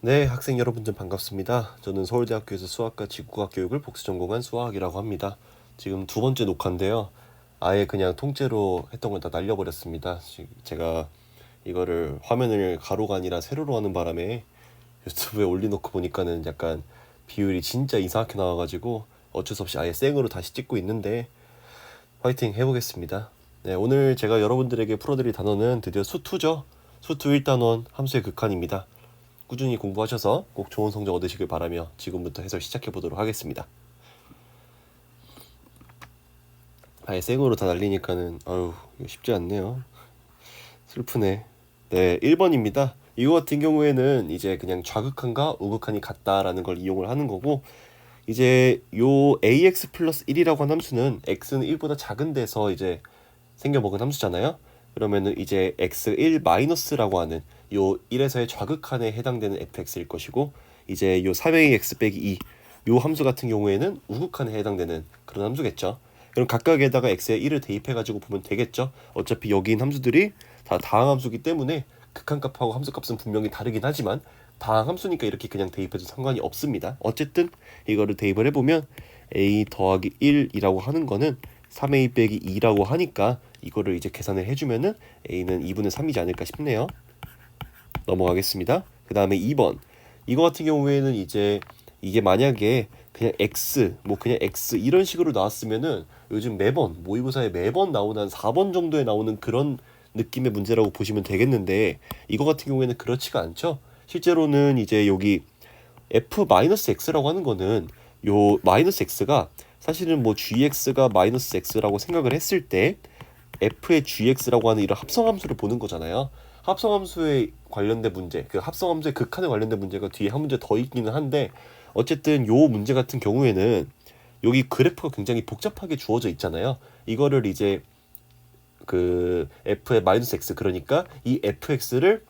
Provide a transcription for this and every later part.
네, 학생 여러분들 반갑습니다. 저는 서울대학교에서 수학과 직구학 교육을 복수 전공한 수학이라고 합니다. 지금 두 번째 녹화인데요. 아예 그냥 통째로 했던 걸 다 날려버렸습니다. 제가 이거를 화면을 가로가 아니라 세로로 하는 바람에 유튜브에 올려놓고 보니까는 약간 비율이 진짜 이상하게 나와가지고 어쩔 수 없이 아예 생으로 다시 찍고 있는데 화이팅 해보겠습니다. 네, 오늘 제가 여러분들에게 풀어드릴 단어는 드디어 수2죠. 수2 1단원 함수의 극한입니다. 꾸준히 공부하셔서 꼭 좋은 성적 얻으시길 바라며 지금부터 해설 시작해 보도록 하겠습니다. 아예 생으로 다 날리니까는 아유 이거 쉽지 않네요. 슬프네. 네, 1번입니다. 이거 같은 경우에는 이제 그냥 좌극한과 우극한이 같다라는 걸 이용을 하는 거고, 이제 요 ax 플러스 1이라고 한 함수는 x는 1보다 작은 데서 이제 생겨먹은 함수잖아요. 그러면은 이제 x1 마이너스라고 하는 요 1에서의 좌극한에 해당되는 fx일 것이고, 이제 요 3ax 빼기 2 요 함수 같은 경우에는 우극한에 해당되는 그런 함수겠죠. 그럼 각각에다가 x에 1을 대입해가지고 보면 되겠죠. 어차피 여기 있는 함수들이 다 다항함수기 때문에 극한값하고 함수값은 분명히 다르긴 하지만 다항함수니까 이렇게 그냥 대입해도 상관이 없습니다. 어쨌든 이거를 대입을 해보면 a 더하기 1이라고 하는 거는 3a 빼기 2라고 하니까 이거를 이제 계산을 해주면은 a는 2분의 3이지 않을까 싶네요. 넘어가겠습니다. 그 다음에 2번. 이거 같은 경우에는 이제 이게 만약에 그냥 x 뭐 그냥 x 이런 식으로 나왔으면은 요즘 매번 모의고사에 매번 나오는 한 4번 정도에 나오는 그런 느낌의 문제라고 보시면 되겠는데, 이거 같은 경우에는 그렇지가 않죠. 실제로는 이제 여기 f-x라고 하는 거는 요 마이너스 x가 사실은 뭐 gx가 마이너스 x라고 생각을 했을 때 f의 gx라고 하는 이런 합성함수를 보는 거잖아요. 합성함수에 관련된 문제, 그 합성함수의 극한에 관련된 문제가 뒤에 한 문제 더 있기는 한데, 어쨌든 요 문제 같은 경우에는 여기 그래프가 굉장히 복잡하게 주어져 있잖아요. 이거를 이제 그 f의 마이너스 x, 그러니까 이 fx를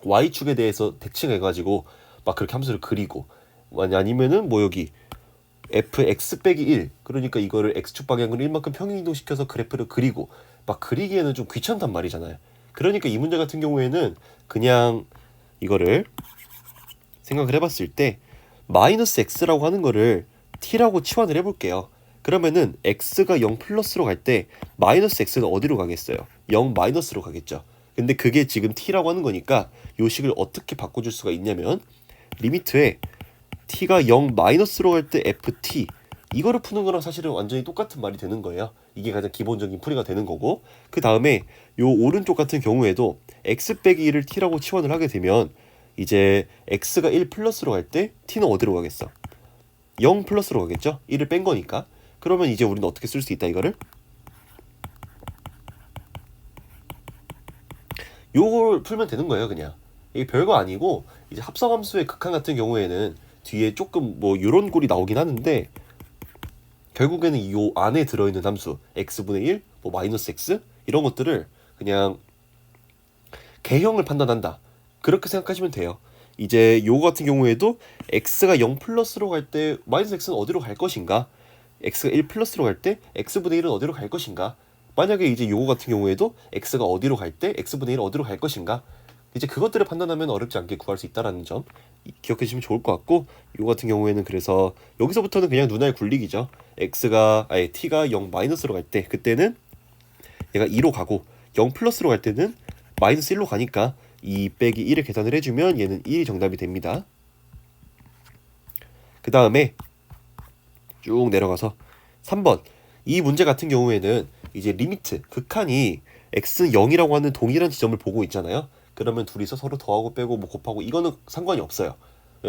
y축에 대해서 대칭해가지고 막 그렇게 함수를 그리고, 아니면은 뭐 여기 fx 빼기 1, 그러니까 이거를 x축 방향으로 1만큼 평행이동시켜서 그래프를 그리고 막 그리기에는 좀 귀찮단 말이잖아요. 그러니까 이 문제 같은 경우에는 그냥 이거를 생각을 해봤을 때 마이너스 x라고 하는 거를 t라고 치환을 해볼게요. 그러면은 x가 0 플러스로 갈 때 마이너스 x는 어디로 가겠어요? 0 마이너스로 가겠죠. 근데 그게 지금 t라고 하는 거니까 요 식을 어떻게 바꿔줄 수가 있냐면, 리미트에 t가 0 마이너스로 갈 때 ft, 이거를 푸는 거랑 사실은 완전히 똑같은 말이 되는 거예요. 이게 가장 기본적인 풀이가 되는 거고, 그 다음에 요 오른쪽 같은 경우에도 x 빼기 1을 t라고 치환을 하게 되면 이제 x가 1 플러스로 갈 때 t는 어디로 가겠어? 0 플러스로 가겠죠? 1을 뺀 거니까. 그러면 이제 우리는 어떻게 쓸 수 있다, 이거를? 요걸 풀면 되는 거예요, 그냥. 이게 별거 아니고, 이제 합성함수의 극한 같은 경우에는 뒤에 조금 뭐 요런 꼴이 나오긴 하는데, 결국에는 이 안에 들어있는 함수 x분의 1, 뭐 마이너스 x 이런 것들을 그냥 개형을 판단한다, 그렇게 생각하시면 돼요. 이제 요거 같은 경우에도 x가 0 플러스로 갈 때 마이너스 x는 어디로 갈 것인가, x가 1 플러스로 갈 때 x분의 1은 어디로 갈 것인가, 만약에 이제 요거 같은 경우에도 x가 어디로 갈 때 x분의 1은 어디로 갈 것인가, 이제 그것들을 판단하면 어렵지 않게 구할 수 있다라는 점 기억해 주시면 좋을 것 같고, 요 같은 경우에는 그래서 여기서부터는 그냥 눈알 굴리기죠. t가 0 마이너스로 갈 때 그때는 얘가 2로 가고, 0 플러스로 갈 때는 마이너스 1로 가니까 2 빼기 1을 계산을 해주면 얘는 1이 정답이 됩니다. 그 다음에 쭉 내려가서 3번. 이 문제 같은 경우에는 이제 리미트, 극한이 x는 0이라고 하는 동일한 지점을 보고 있잖아요. 그러면 둘이서 서로 더하고 빼고 뭐 곱하고 이거는 상관이 없어요.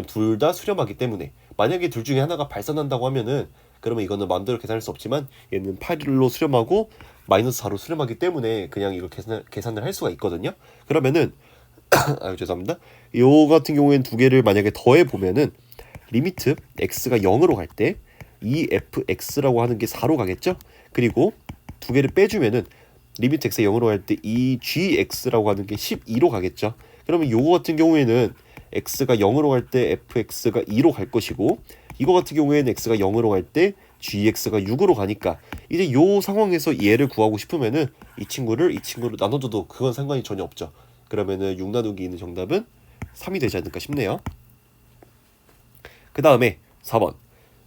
둘 다 수렴하기 때문에. 만약에 둘 중에 하나가 발산한다고 하면은 그러면 이거는 마음대로 계산할 수 없지만 얘는 8로 수렴하고 마이너스 4로 수렴하기 때문에 그냥 이걸 계산을 할 수가 있거든요. 그러면은 아유 죄송합니다. 요 같은 경우에는 두 개를 만약에 더해 보면은 리미트 x가 0으로 갈 때 이 fx라고 하는 게 4로 가겠죠? 그리고 두 개를 빼주면은 리미트 x가 0으로 갈 때 이 gx라고 하는 게 12로 가겠죠? 그러면 요거 같은 경우에는 x가 0으로 갈 때 fx가 2로 갈 것이고, 이거 같은 경우에는 x가 0으로 갈 때 gx가 6으로 가니까 이제 요 상황에서 얘를 구하고 싶으면은 이 친구를 나눠줘도 그건 상관이 전혀 없죠. 그러면은 6 나누기 2는 정답은 3이 되지 않을까 싶네요. 그 다음에 4번.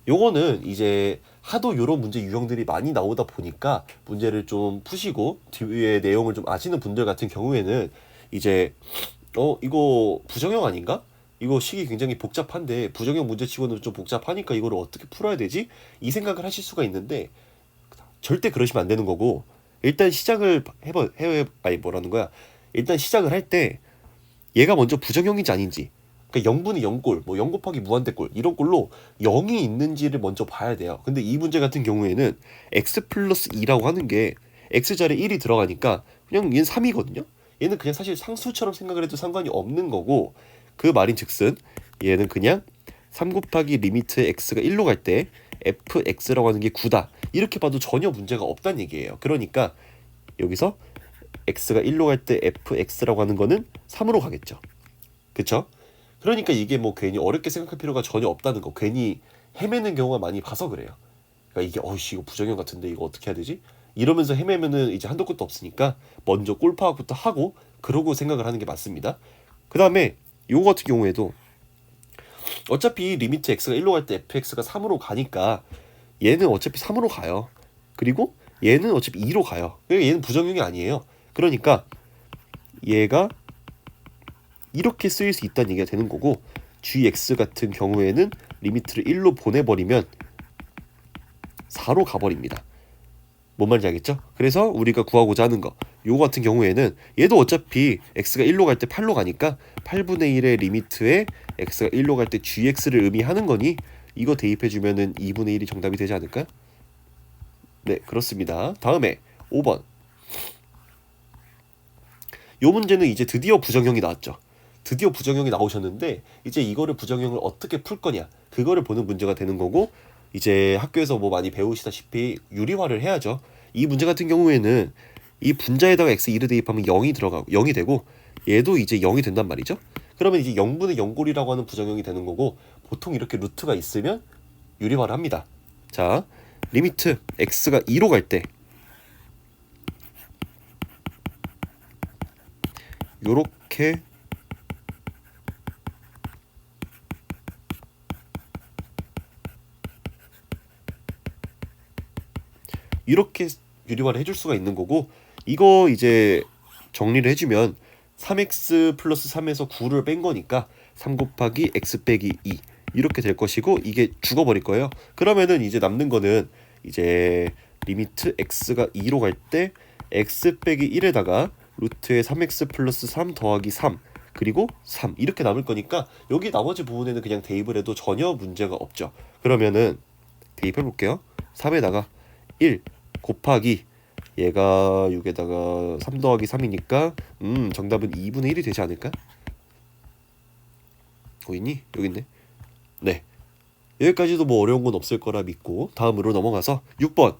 요거는 이제 하도 요런 문제 유형들이 많이 나오다 보니까 문제를 좀 푸시고 뒤에 내용을 좀 아시는 분들 같은 경우에는 이제 이거 부정형 아닌가? 이거 식이 굉장히 복잡한데 부정형 문제치고는 좀 복잡하니까 이거를 어떻게 풀어야 되지? 이 생각을 하실 수가 있는데 절대 그러시면 안 되는 거고, 일단 시작을 아니 뭐라는 거야, 일단 시작을 할 때 얘가 먼저 부정형인지 아닌지, 그러니까 0분의 0골, 뭐 0 곱하기 무한대골 이런 꼴로 0이 있는지를 먼저 봐야 돼요. 근데 이 문제 같은 경우에는 x 플러스 2라고 하는 게 x자리에 1이 들어가니까 그냥 얘는 3이거든요. 얘는 그냥 사실 상수처럼 생각을 해도 상관이 없는 거고, 그 말인 즉슨 얘는 그냥 3 곱하기 리미트 x가 1로 갈 때 fx라고 하는 게 9다 이렇게 봐도 전혀 문제가 없다는 얘기예요. 그러니까 여기서 x가 1로 갈 때 fx라고 하는 거는 3으로 가겠죠. 그쵸? 그러니까 이게 뭐 괜히 어렵게 생각할 필요가 전혀 없다는 거, 괜히 헤매는 경우가 많이 봐서 그래요. 그러니까 이게 어이씨 이거 부정형 같은데 이거 어떻게 해야 되지? 이러면서 헤매면은 이제 한도 끝도 없으니까 먼저 골 파악부터 하고 그러고 생각을 하는 게 맞습니다. 그 다음에 요거 같은 경우에도 어차피 리미트 x가 1로 갈 때 fx가 3으로 가니까 얘는 어차피 3으로 가요. 그리고 얘는 어차피 2로 가요. 그러니까 얘는 부정형이 아니에요. 그러니까 얘가 이렇게 쓰일 수 있다는 얘기가 되는 거고, gx 같은 경우에는 리미트를 1로 보내버리면 4로 가버립니다. 뭔 말인지 알겠죠? 그래서 우리가 구하고자 하는 거, 요거 같은 경우에는 얘도 어차피 x가 1로 갈 때 8로 가니까 8분의 1의 리미트에 x가 1로 갈 때 gx를 의미하는 거니 이거 대입해주면은 2분의 1이 정답이 되지 않을까요? 네, 그렇습니다. 다음에 5번. 요 문제는 이제 드디어 부정형이 나왔죠. 드디어 부정형이 나오셨는데 이제 이거를 부정형을 어떻게 풀 거냐, 그거를 보는 문제가 되는 거고, 이제 학교에서 뭐 많이 배우시다시피 유리화를 해야죠. 이 문제 같은 경우에는 이 분자에다가 x 2를 대입하면 0이 들어가고 0이 되고, 얘도 이제 0이 된단 말이죠. 그러면 이제 0분의 0골이라고 하는 부정형이 되는 거고, 보통 이렇게 루트가 있으면 유리화를 합니다. 자, 리미트 x가 2로 갈 때 요렇게 이렇게 유리화를 해줄 수가 있는 거고, 이거 이제 정리를 해주면 3x 플러스 3에서 9를 뺀 거니까 3 곱하기 x 빼기 2 이렇게 될 것이고, 이게 죽어버릴 거예요. 그러면은 이제 남는 거는 이제 리미트 x가 2로 갈 때 x 빼기 1에다가 루트에 3x 플러스 3 더하기 3 그리고 3 이렇게 남을 거니까 여기 나머지 부분에는 그냥 대입을 해도 전혀 문제가 없죠. 그러면은 대입해 볼게요. 3에다가 1 곱하기 얘가 6에다가 3 더하기 3이니까 정답은 2분의 1이 되지 않을까? 어디 있니? 여기 있네. 네, 여기까지도 뭐 어려운 건 없을 거라 믿고 다음으로 넘어가서 6번.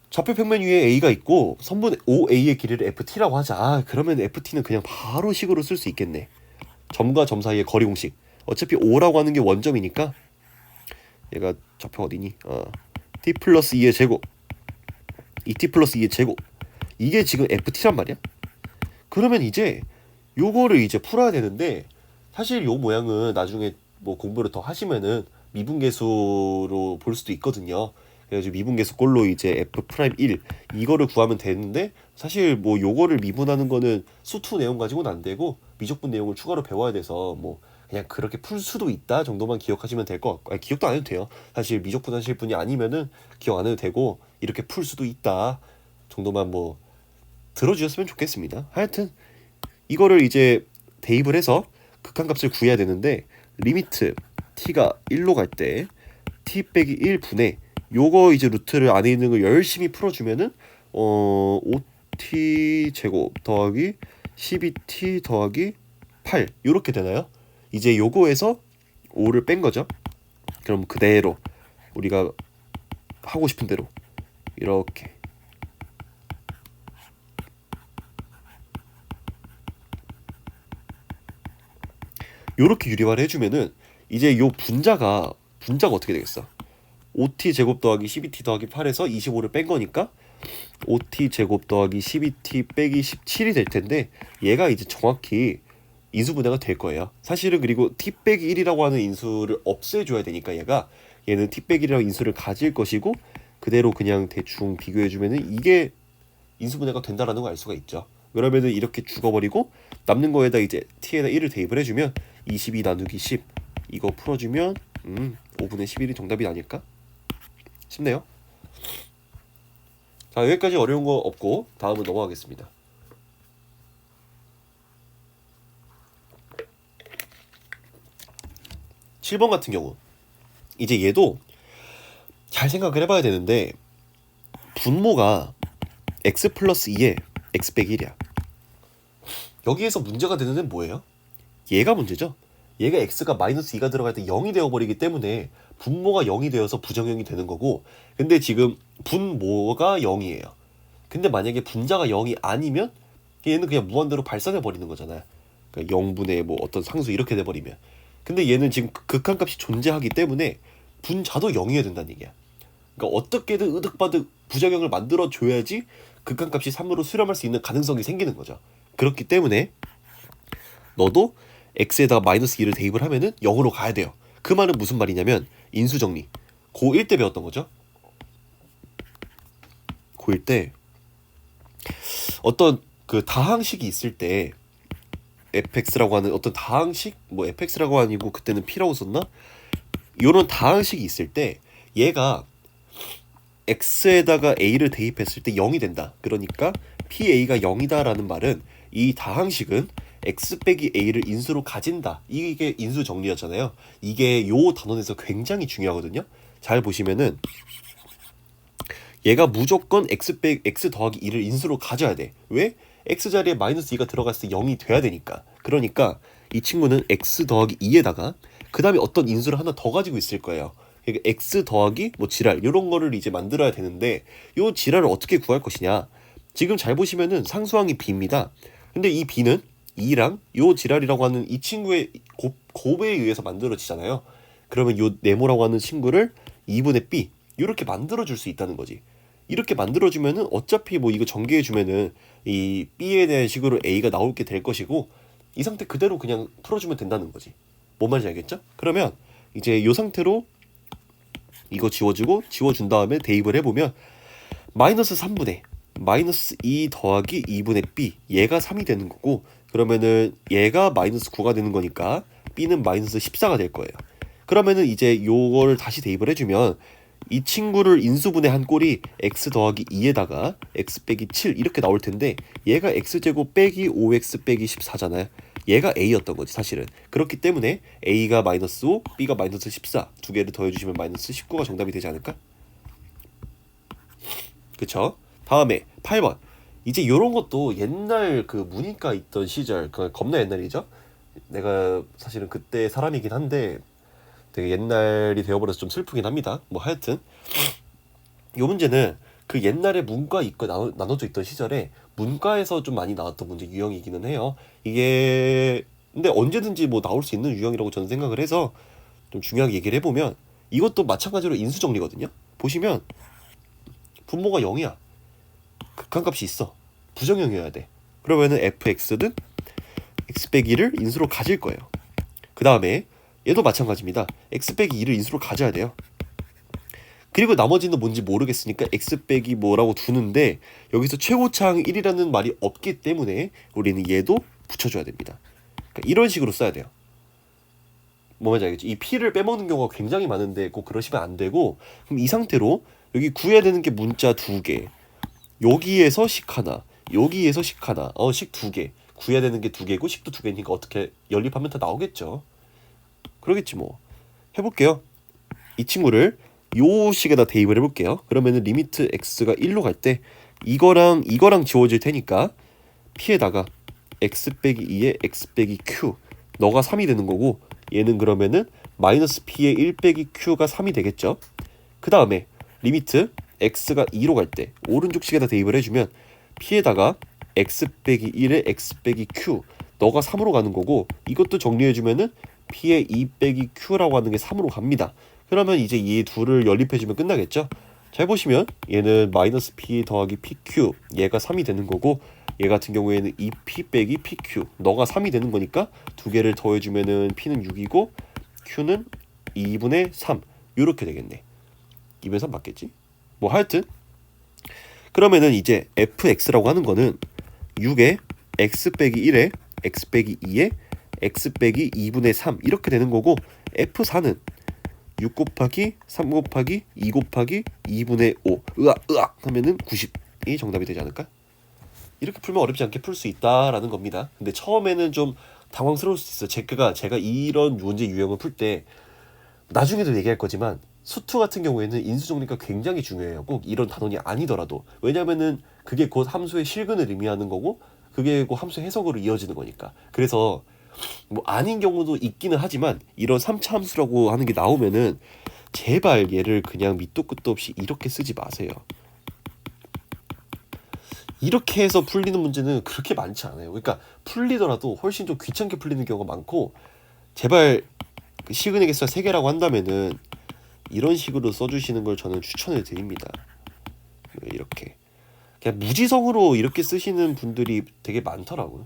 좌표 평면 위에 a가 있고 선분 OA의 길이를 ft라고 하자. 그러면 ft는 그냥 바로 식으로 쓸 수 있겠네. 점과 점 사이의 거리 공식. 어차피 O라고 하는 게 원점이니까 얘가 좌표 어디니? t 플러스 2의 제곱 2t 플러스 2의 제곱, 이게 지금 ft란 말이야. 그러면 이제 요거를 이제 풀어야 되는데, 사실 요 모양은 나중에 뭐 공부를 더 하시면은 미분계수로 볼 수도 있거든요. 그래가지고 미분계수 꼴로 이제 f'1 이거를 구하면 되는데, 사실 뭐 요거를 미분하는 거는 수투 내용 가지고는 안 되고 미적분 내용을 추가로 배워야 돼서 뭐 그냥 그렇게 풀 수도 있다 정도만 기억하시면 될 것 같고, 아니, 기억도 안 해도 돼요. 사실 미적분 하실 분이 아니면은 기억 안 해도 되고 이렇게 풀 수도 있다 정도만 뭐 들어주셨으면 좋겠습니다. 하여튼 이거를 이제 대입을 해서 극한값을 구해야 되는데, 리미트 t가 1로 갈 때 t 빼기 1분의 요거 이제 루트를 안에 있는 걸 열심히 풀어주면은 5t 제곱 더하기 12t 더하기 8 요렇게 되나요? 이제 요거에서 5를 뺀 거죠. 그럼 그대로 우리가 하고 싶은 대로 이렇게 요렇게 유리화를 해주면은 이제 요 분자가 어떻게 되겠어? 5t 제곱 더하기 12t 더하기 8에서 25를 뺀 거니까 5t 제곱 더하기 12t 빼기 17이 될 텐데, 얘가 이제 정확히 인수분해가 될 거예요. 사실은 그리고 t 빼기 1이라고 하는 인수를 없애줘야 되니까 얘는 t 빼기 1이라는 인수를 가질 것이고 그대로 그냥 대충 비교해주면은 이게 인수분해가 된다라는 걸 알 수가 있죠. 그러면은 이렇게 죽어버리고 남는 거에다 이제 t에다 1을 대입을 해주면 22 나누기 10 이거 풀어주면 5분의 11이 정답이 아닐까? 쉽네요. 자, 여기까지 어려운 거 없고 다음은 넘어가겠습니다. 7번 같은 경우 이제 얘도 잘 생각을 해봐야 되는데 분모가 x 플러스 2에 x 빼기 1이야. 여기에서 문제가 되는 애는 뭐예요? 얘가 문제죠. 얘가 x가 마이너스 2가 들어갈 때 0이 되어버리기 때문에 분모가 0이 되어서 부정형이 되는 거고, 근데 지금 분모가 0이에요. 근데 만약에 분자가 0이 아니면 얘는 그냥 무한대로 발산해 버리는 거잖아요. 그러니까 0분의 뭐 어떤 상수 이렇게 돼버리면. 근데 얘는 지금 극한값이 존재하기 때문에 분자도 0이어야 된다는 얘기야. 그러니까 어떻게든 으득바득 부정형을 만들어줘야지 극한값이 3으로 수렴할 수 있는 가능성이 생기는 거죠. 그렇기 때문에 너도 x에다가 마이너스 2를 대입을 하면은 0으로 가야 돼요. 그 말은 무슨 말이냐면 인수정리. 고1 때 배웠던 거죠. 고1 때 어떤 그 다항식이 있을 때 fx라고 하는 어떤 다항식, 뭐 fx라고 아니고 그때는 p라고 썼나? 요런 다항식이 있을 때 얘가 x에다가 a를 대입했을 때 0이 된다. 그러니까 pa가 0이다 라는 말은 이 다항식은 x 빼기 a를 인수로 가진다. 이게 인수 정리였잖아요. 이게 요 단원에서 굉장히 중요하거든요. 잘 보시면은 얘가 무조건 x 더하기 2를 인수로 가져야 돼. 왜? x 자리에 마이너스 2가 들어갔을 때 0이 돼야 되니까. 그러니까 이 친구는 x 더하기 2에다가 그 다음에 어떤 인수를 하나 더 가지고 있을 거예요. 그러니까 x 더하기 뭐 지랄 이런 거를 이제 만들어야 되는데 요 지랄을 어떻게 구할 것이냐. 지금 잘 보시면은 상수항이 b입니다. 근데 이 b는 2랑 요 지랄이라고 하는 이 친구의 곱에 의해서 만들어지잖아요. 그러면 요 네모라고 하는 친구를 2분의 b 이렇게 만들어줄 수 있다는 거지. 이렇게 만들어주면은 어차피 뭐 이거 전개해주면은 이 b에 대한 식으로 a가 나올 게 될 것이고 이 상태 그대로 그냥 풀어주면 된다는 거지. 뭔 말인지 알겠죠? 그러면 이제 요 상태로 이거 지워주고 지워준 다음에 대입을 해보면 마이너스 3분의 마이너스 2 더하기 2분의 b 얘가 3이 되는 거고, 그러면은 얘가 마이너스 9가 되는 거니까 b는 마이너스 14가 될 거예요. 그러면은 이제 요걸 다시 대입을 해주면 이 친구를 인수분해한 꼴이 x 더하기 2에다가 x 빼기 7 이렇게 나올 텐데 얘가 x제곱 빼기 5x 빼기 14잖아요. 얘가 a였던 거지 사실은. 그렇기 때문에 a가 마이너스 5, b가 마이너스 14 두 개를 더해주시면 마이너스 19가 정답이 되지 않을까? 그쵸? 다음에 8번. 이제 요런 것도 옛날 그 문이과 있던 시절, 그 겁나 옛날이죠? 내가 사실은 그때 사람이긴 한데 되게 옛날이 되어버려서 좀 슬프긴 합니다. 뭐 하여튼 요 문제는 그 옛날에 문과 이과 나눠져 있던 시절에 문과에서 좀 많이 나왔던 문제 유형이기는 해요. 이게 근데 언제든지 뭐 나올 수 있는 유형이라고 저는 생각을 해서 좀 중요하게 얘기를 해보면 이것도 마찬가지로 인수정리거든요. 보시면 분모가 0이야. 극한값이 있어. 부정형이어야 돼. 그러면은 fx는 x 빼기 2를 인수로 가질 거예요. 그 다음에 얘도 마찬가지입니다. x 빼기 2를 인수로 가져야 돼요. 그리고 나머지는 뭔지 모르겠으니까 x 빼기 뭐라고 두는데 여기서 최고차항 1이라는 말이 없기 때문에 우리는 얘도 붙여줘야 됩니다. 그러니까 이런 식으로 써야 돼요. 뭔지 알겠죠? 이 p를 빼먹는 경우가 굉장히 많은데 꼭 그러시면 안 되고, 그럼 이 상태로 여기 구해야 되는 게 문자 2개, 여기에서 식 하나, 여기에서 식 하나, 식 2개 구해야 되는 게 2개고 식도 2개니까 어떻게 연립하면 다 나오겠죠. 그러겠지 뭐. 해볼게요. 이 친구를 요 식에다 대입을 해볼게요. 그러면은 리미트 x가 1로 갈 때 이거랑 지워질 테니까 p에다가 x 빼기 2에 x 빼기 q 너가 3이 되는 거고, 얘는 그러면은 마이너스 p에 1 빼기 q가 3이 되겠죠. 그 다음에 리미트 x가 2로 갈 때 오른쪽 식에다 대입을 해주면 p에다가 x 빼기 1에 x 빼기 q 너가 3으로 가는 거고, 이것도 정리해주면은 p에 2 빼기 q라고 하는 게 3으로 갑니다. 그러면 이제 이 둘을 연립해주면 끝나겠죠. 잘 보시면 얘는 마이너스 p 더하기 pq 얘가 3이 되는 거고, 얘 같은 경우에는 2p 빼기 pq 너가 3이 되는 거니까 두 개를 더해주면은 p는 6이고 q는 2분의 3 요렇게 되겠네. 2분의 3 맞겠지? 뭐 하여튼 그러면은 이제 fx라고 하는 거는 6에 x 빼기 1에 x 빼기 2에 x 빼기 2분의 3 이렇게 되는 거고 f4는 6 곱하기 3 곱하기 2 곱하기 2분의 5 으악 하면은 90이 정답이 되지 않을까? 이렇게 풀면 어렵지 않게 풀 수 있다라는 겁니다. 근데 처음에는 좀 당황스러울 수 있어. 제가 이런 문제 유형을 풀 때 나중에도 얘기할 거지만 수투 같은 경우에는 인수정리가 굉장히 중요해요. 꼭 이런 단원이 아니더라도. 왜냐면은 그게 곧 함수의 실근을 의미하는 거고 그게 곧 함수 해석으로 이어지는 거니까. 그래서 뭐 아닌 경우도 있기는 하지만 이런 3차 함수라고 하는 게 나오면은 제발 얘를 그냥 밑도 끝도 없이 이렇게 쓰지 마세요. 이렇게 해서 풀리는 문제는 그렇게 많지 않아요. 그러니까 풀리더라도 훨씬 좀 귀찮게 풀리는 경우가 많고 제발 그 시그널 개수가 3개라고 한다면은 이런 식으로 써주시는 걸 저는 추천을 드립니다. 이렇게 그냥 무지성으로 이렇게 쓰시는 분들이 되게 많더라고요.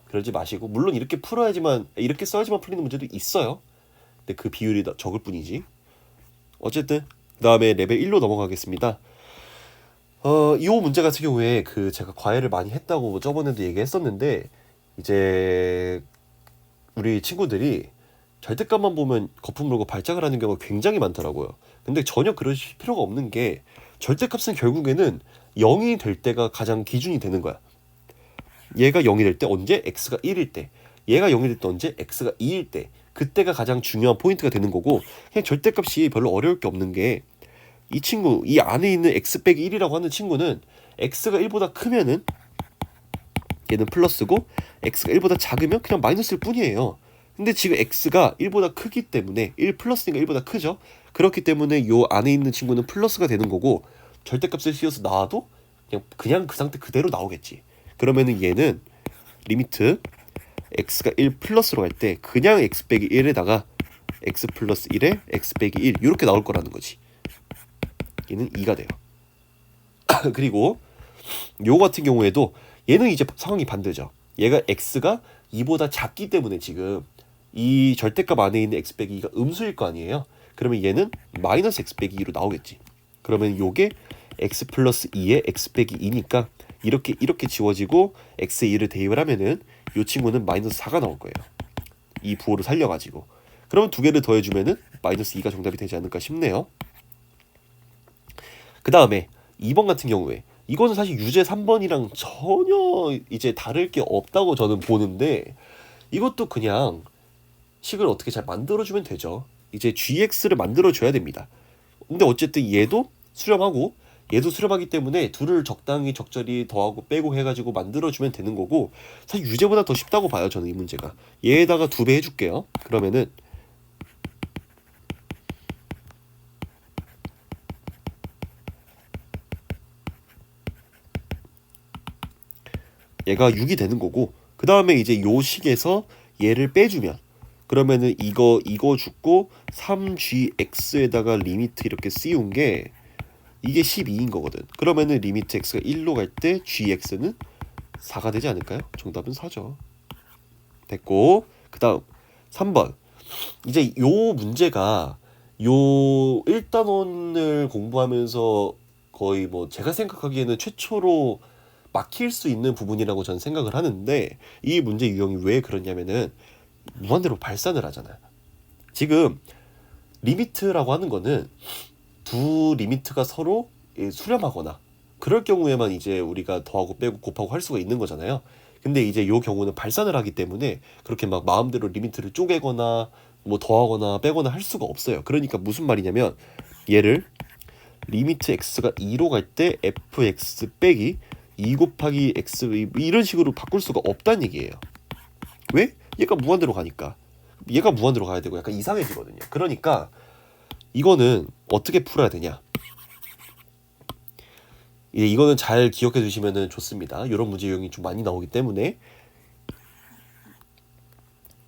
그러지 마시고 물론 이렇게 풀어야지만 이렇게 써야지만 풀리는 문제도 있어요. 근데 그 비율이 적을 뿐이지. 어쨌든 그 다음에 레벨 1로 넘어가겠습니다. 이 문제 같은 경우에 그 제가 과외를 많이 했다고 저번에도 얘기했었는데 이제 우리 친구들이 절대값만 보면 거품 물고 발작을 하는 경우가 굉장히 많더라고요. 근데 전혀 그러실 필요가 없는 게 절대값은 결국에는 0이 될 때가 가장 기준이 되는 거야. 얘가 0이 될 때 언제? x가 1일 때. 얘가 0이 될 때 언제? x가 2일 때. 그때가 가장 중요한 포인트가 되는 거고 그냥 절대값이 별로 어려울 게 없는 게 이 친구, 이 안에 있는 x 빼기 1이라고 하는 친구는 x가 1보다 크면은 얘는 플러스고 x가 1보다 작으면 그냥 마이너스일 뿐이에요. 근데 지금 x가 1보다 크기 때문에 1 플러스니까 1보다 크죠. 그렇기 때문에 요 안에 있는 친구는 플러스가 되는 거고 절대값을 씌워서 나와도 그냥 그 상태 그대로 나오겠지. 그러면은 얘는 리미트 x가 1 플러스로 갈 때 그냥 x 빼기 1에다가 x 플러스 1에 x 빼기 1 이렇게 나올 거라는 거지. 얘는 2가 돼요. 그리고 요 같은 경우에도 얘는 이제 상황이 반대죠. 얘가 x가 2보다 작기 때문에 지금 이 절대값 안에 있는 x 빼기 2가 음수일 거 아니에요. 그러면 얘는 마이너스 x 빼기 2로 나오겠지. 그러면 요게 x 플러스 2에 x 빼기 2니까 이렇게 지워지고 x에 2를 대입을 하면은 요 친구는 마이너스 4가 나올 거예요. 이 부호를 살려가지고. 그러면 두 개를 더해주면은 마이너스 2가 정답이 되지 않을까 싶네요. 그 다음에 2번 같은 경우에 이거는 사실 유제 3번이랑 전혀 이제 다를 게 없다고 저는 보는데 이것도 그냥 식을 어떻게 잘 만들어주면 되죠. 이제 gx를 만들어줘야 됩니다. 근데 어쨌든 얘도 수렴하고 얘도 수렴하기 때문에 둘을 적당히 더하고 빼고 해가지고 만들어주면 되는 거고 사실 유제보다 더 쉽다고 봐요. 저는 이 문제가. 얘에다가 2배 해줄게요. 그러면은 얘가 6이 되는 거고 그 다음에 이제 요 식에서 얘를 빼주면 그러면은 이거 죽고 3gx에다가 리미트 이렇게 씌운 게 이게 12인 거거든. 그러면은 리미트 x가 1로 갈 때 gx는 4가 되지 않을까요? 정답은 4죠. 됐고 그 다음 3번 이제 요 문제가 요 1단원을 공부하면서 거의 뭐 제가 생각하기에는 최초로 막힐 수 있는 부분이라고 저는 생각을 하는데 이 문제 유형이 왜 그러냐면은 무한대로 발산을 하잖아요. 지금 리미트라고 하는 거는 두 리미트가 서로 수렴하거나 그럴 경우에만 이제 우리가 더하고 빼고 곱하고 할 수가 있는 거잖아요. 근데 이제 요 경우는 발산을 하기 때문에 그렇게 막 마음대로 리미트를 쪼개거나 뭐 더하거나 빼거나 할 수가 없어요. 그러니까 무슨 말이냐면 얘를 리미트 x가 2로 갈 때 fx 빼기 2 곱하기 x 이런 식으로 바꿀 수가 없다는 얘기예요. 왜? 얘가 무한대로 가니까. 얘가 무한대로 가야 되고 약간 이상해지거든요. 그러니까 이거는 어떻게 풀어야 되냐? 이거는 잘 기억해 두시면 좋습니다. 이런 문제 유형이 좀 많이 나오기 때문에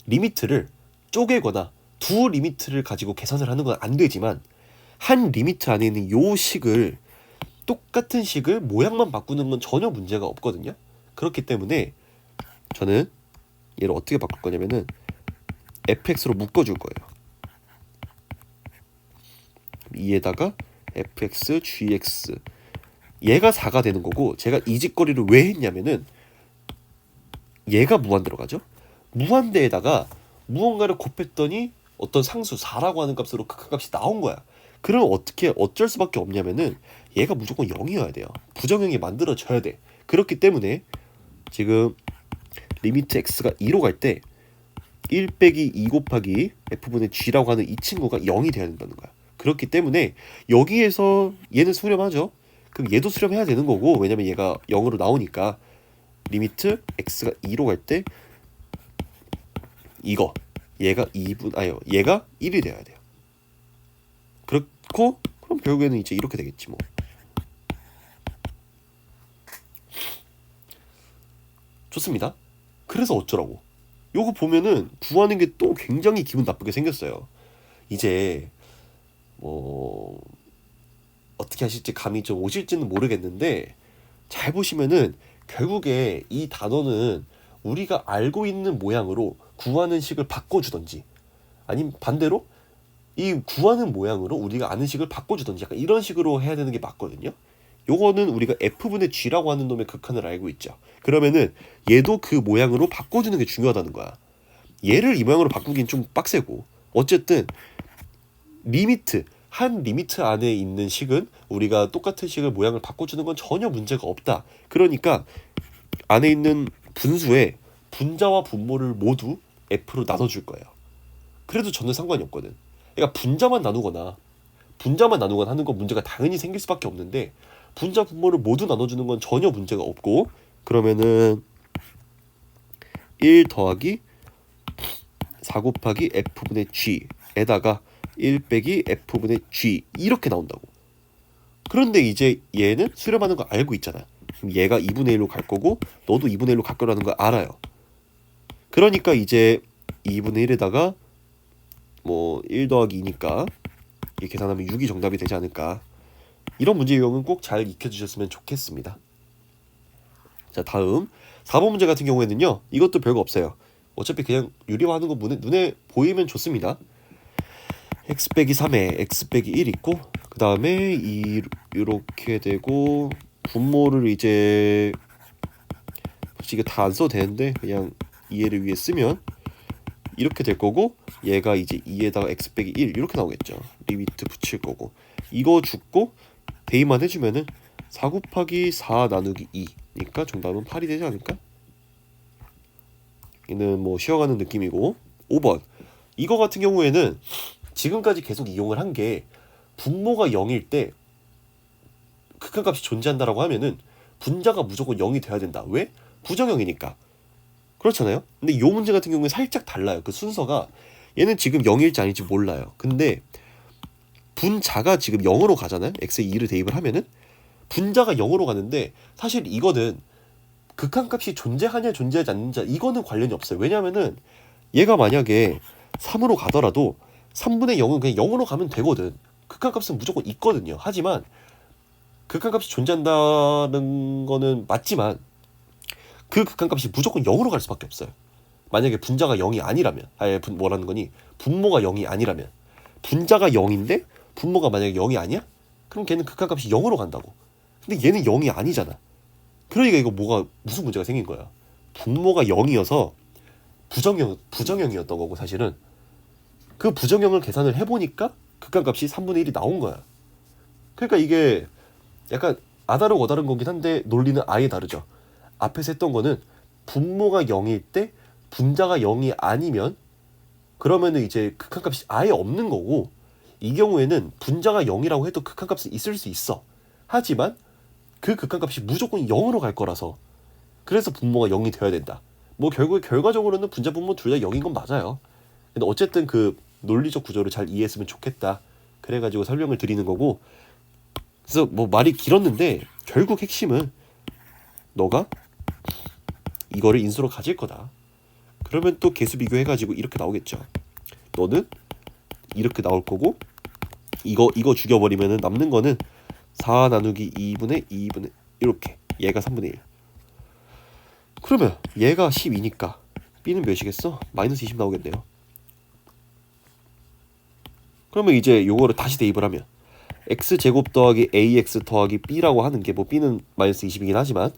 리미트를 쪼개거나 두 리미트를 가지고 계산을 하는 건 안 되지만 한 리미트 안에 있는 요 식을 똑같은 식을 모양만 바꾸는 건 전혀 문제가 없거든요. 그렇기 때문에 저는 얘를 어떻게 바꿀 거냐면은 fx로 묶어줄 거예요. 2에다가 fx, gx 얘가 4가 되는 거고, 제가 이 짓거리를 왜 했냐면은 얘가 무한 들어가죠. 무한대에다가 무언가를 곱했더니 어떤 상수 4라고 하는 값으로 극한값이 나온 거야. 그럼 어쩔 수밖에 없냐면은 얘가 무조건 0이어야 돼요. 부정형이 만들어져야 돼. 그렇기 때문에 지금 리미트 x가 2로 갈 때 1 빼기 2 곱하기 f분의 g라고 하는 이 친구가 0이 돼야 된다는 거야. 그렇기 때문에 여기에서 얘는 수렴하죠. 그럼 얘도 수렴해야 되는 거고, 왜냐면 얘가 0으로 나오니까 리미트 x가 2로 갈 때 이거 얘가 1이 돼야 돼요. 그렇고 그럼 결국에는 이제 이렇게 되겠지 뭐. 좋습니다. 그래서 어쩌라고. 요거 보면은 구하는 게 또 굉장히 기분 나쁘게 생겼어요. 이제 뭐 어떻게 하실지 감이 좀 오실지는 모르겠는데, 잘 보시면은 결국에 이 단어는 우리가 알고 있는 모양으로 구하는 식을 바꿔주던지, 아니면 반대로 이 구하는 모양으로 우리가 아는 식을 바꿔주던지, 약간 이런 식으로 해야 되는 게 맞거든요. 요거는 우리가 f분의 g라고 하는 놈의 극한을 알고 있죠. 그러면은 얘도 그 모양으로 바꿔주는 게 중요하다는 거야. 얘를 이 모양으로 바꾸긴 좀 빡세고, 어쨌든 한 리미트 안에 있는 식은 우리가 똑같은 식을 모양을 바꿔주는 건 전혀 문제가 없다. 그러니까 안에 있는 분수에 분자와 분모를 모두 f로 나눠줄 거예요. 그래도 저는 상관이 없거든. 그러니까 분자만 나누거나 하는 건 문제가 당연히 생길 수밖에 없는데, 분자 분모를 모두 나눠주는 건 전혀 문제가 없고, 그러면은 1 더하기 4 곱하기 f분의 g에다가 1 빼기 f분의 g 이렇게 나온다고. 그런데 이제 얘는 수렴하는 거 알고 있잖아. 그럼 얘가 2분의 1로 갈 거고 너도 2분의 1로 갈 거라는 걸 알아요. 그러니까 이제 2분의 1에다가 뭐 1 더하기 2니까 이 계산하면 6이 정답이 되지 않을까. 이런 문제 유형은 꼭 잘 익혀주셨으면 좋겠습니다. 자, 다음 4번 문제 같은 경우에는요, 이것도 별거 없어요. 어차피 그냥 유리화하는 거 눈에 보이면 좋습니다. x 빼기 3에 x 빼기 1 있고, 그 다음에 이렇게 되고, 분모를 이제 이게 다 안 써도 되는데 그냥 이해를 위해 쓰면 이렇게 될 거고, 얘가 이제 2에다가 x 빼기 1 이렇게 나오겠죠. 리미트 붙일 거고, 이거 죽고 대입만 해주면은 4 곱하기 4 나누기 2니까 정답은 8이 되지 않을까? 얘는 뭐 쉬어가는 느낌이고. 5번 이거 같은 경우에는 지금까지 계속 이용을 한 게, 분모가 0일 때 극한값이 존재한다라고 하면은 분자가 무조건 0이 돼야 된다. 왜? 부정형이니까. 그렇잖아요. 근데 이 문제 같은 경우는 살짝 달라요. 그 순서가, 얘는 지금 0일지 아닐지 몰라요. 근데 분자가 지금 0으로 가잖아요. x에 2를 대입을 하면은 분자가 0으로 가는데, 사실 이거는 극한값이 존재하냐 존재하지 않는지 이거는 관련이 없어요. 왜냐면은 얘가 만약에 3으로 가더라도 3분의 0은 그냥 0으로 가면 되거든. 극한값은 무조건 있거든요. 하지만 극한값이 존재한다는 거는 맞지만 그 극한값이 무조건 0으로 갈 수밖에 없어요. 만약에 분자가 0이 아니라면, 뭐라는 거니? 분모가 0이 아니라면, 분자가 0인데 분모가 만약에 0이 아니야? 그럼 걔는 극한값이 0으로 간다고. 근데 얘는 0이 아니잖아. 그러니까 이거 무슨 문제가 생긴 거야. 분모가 0이어서 부정형이었던 거고, 사실은 그 부정형을 계산을 해보니까 극한값이 3분의 1이 나온 거야. 그러니까 이게 약간 아다르고 어다른 거긴 한데 논리는 아예 다르죠. 앞에서 했던 거는 분모가 0일 때 분자가 0이 아니면 그러면은 이제 극한값이 아예 없는 거고, 이 경우에는 분자가 0이라고 해도 극한값은 있을 수 있어. 하지만 그 극한값이 무조건 0으로 갈 거라서, 그래서 분모가 0이 되어야 된다. 뭐 결과적으로는 분자 분모 둘 다 0인 건 맞아요. 근데 어쨌든 그 논리적 구조를 잘 이해했으면 좋겠다. 그래가지고 설명을 드리는 거고. 그래서 뭐 말이 길었는데 결국 핵심은 너가 이거를 인수로 가질 거다. 그러면 또 개수 비교해가지고 이렇게 나오겠죠. 너는 이렇게 나올 거고, 이거 죽여버리면은 남는 거는 4 나누기 2분의 2분의 이렇게, 얘가 3분의 1. 그러면 얘가 12니까 b는 몇이겠어? 마이너스 20 나오겠네요. 그러면 이제 요거를 다시 대입을 하면 x제곱 더하기 ax 더하기 b라고 하는 게 뭐 b는 마이너스 20이긴 하지만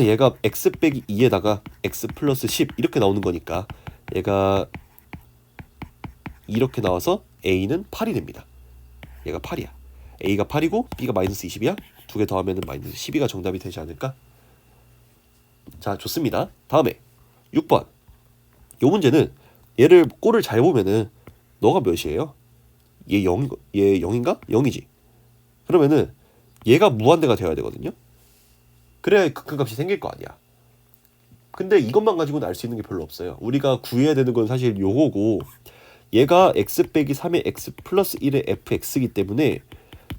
얘가 x 빼기 2에다가 x 플러스 10 이렇게 나오는 거니까 얘가 이렇게 나와서 a는 8이 됩니다. 얘가 8이야. a가 8이고 b가 마이너스 20이야. 두 개 더하면 마이너스 12가 정답이 되지 않을까? 자, 좋습니다. 다음에 6번. 요 문제는 얘를 꼴을 잘 보면은 너가 몇이에요? 얘 0, 얘 0인가? 0이지. 그러면은 얘가 무한대가 되어야 되거든요. 그래야 극한값이 생길 거 아니야. 근데 이것만 가지고는 알 수 있는 게 별로 없어요. 우리가 구해야 되는 건 사실 요거고 얘가 x 빼기 3의 x 플러스 1의 fx이기 때문에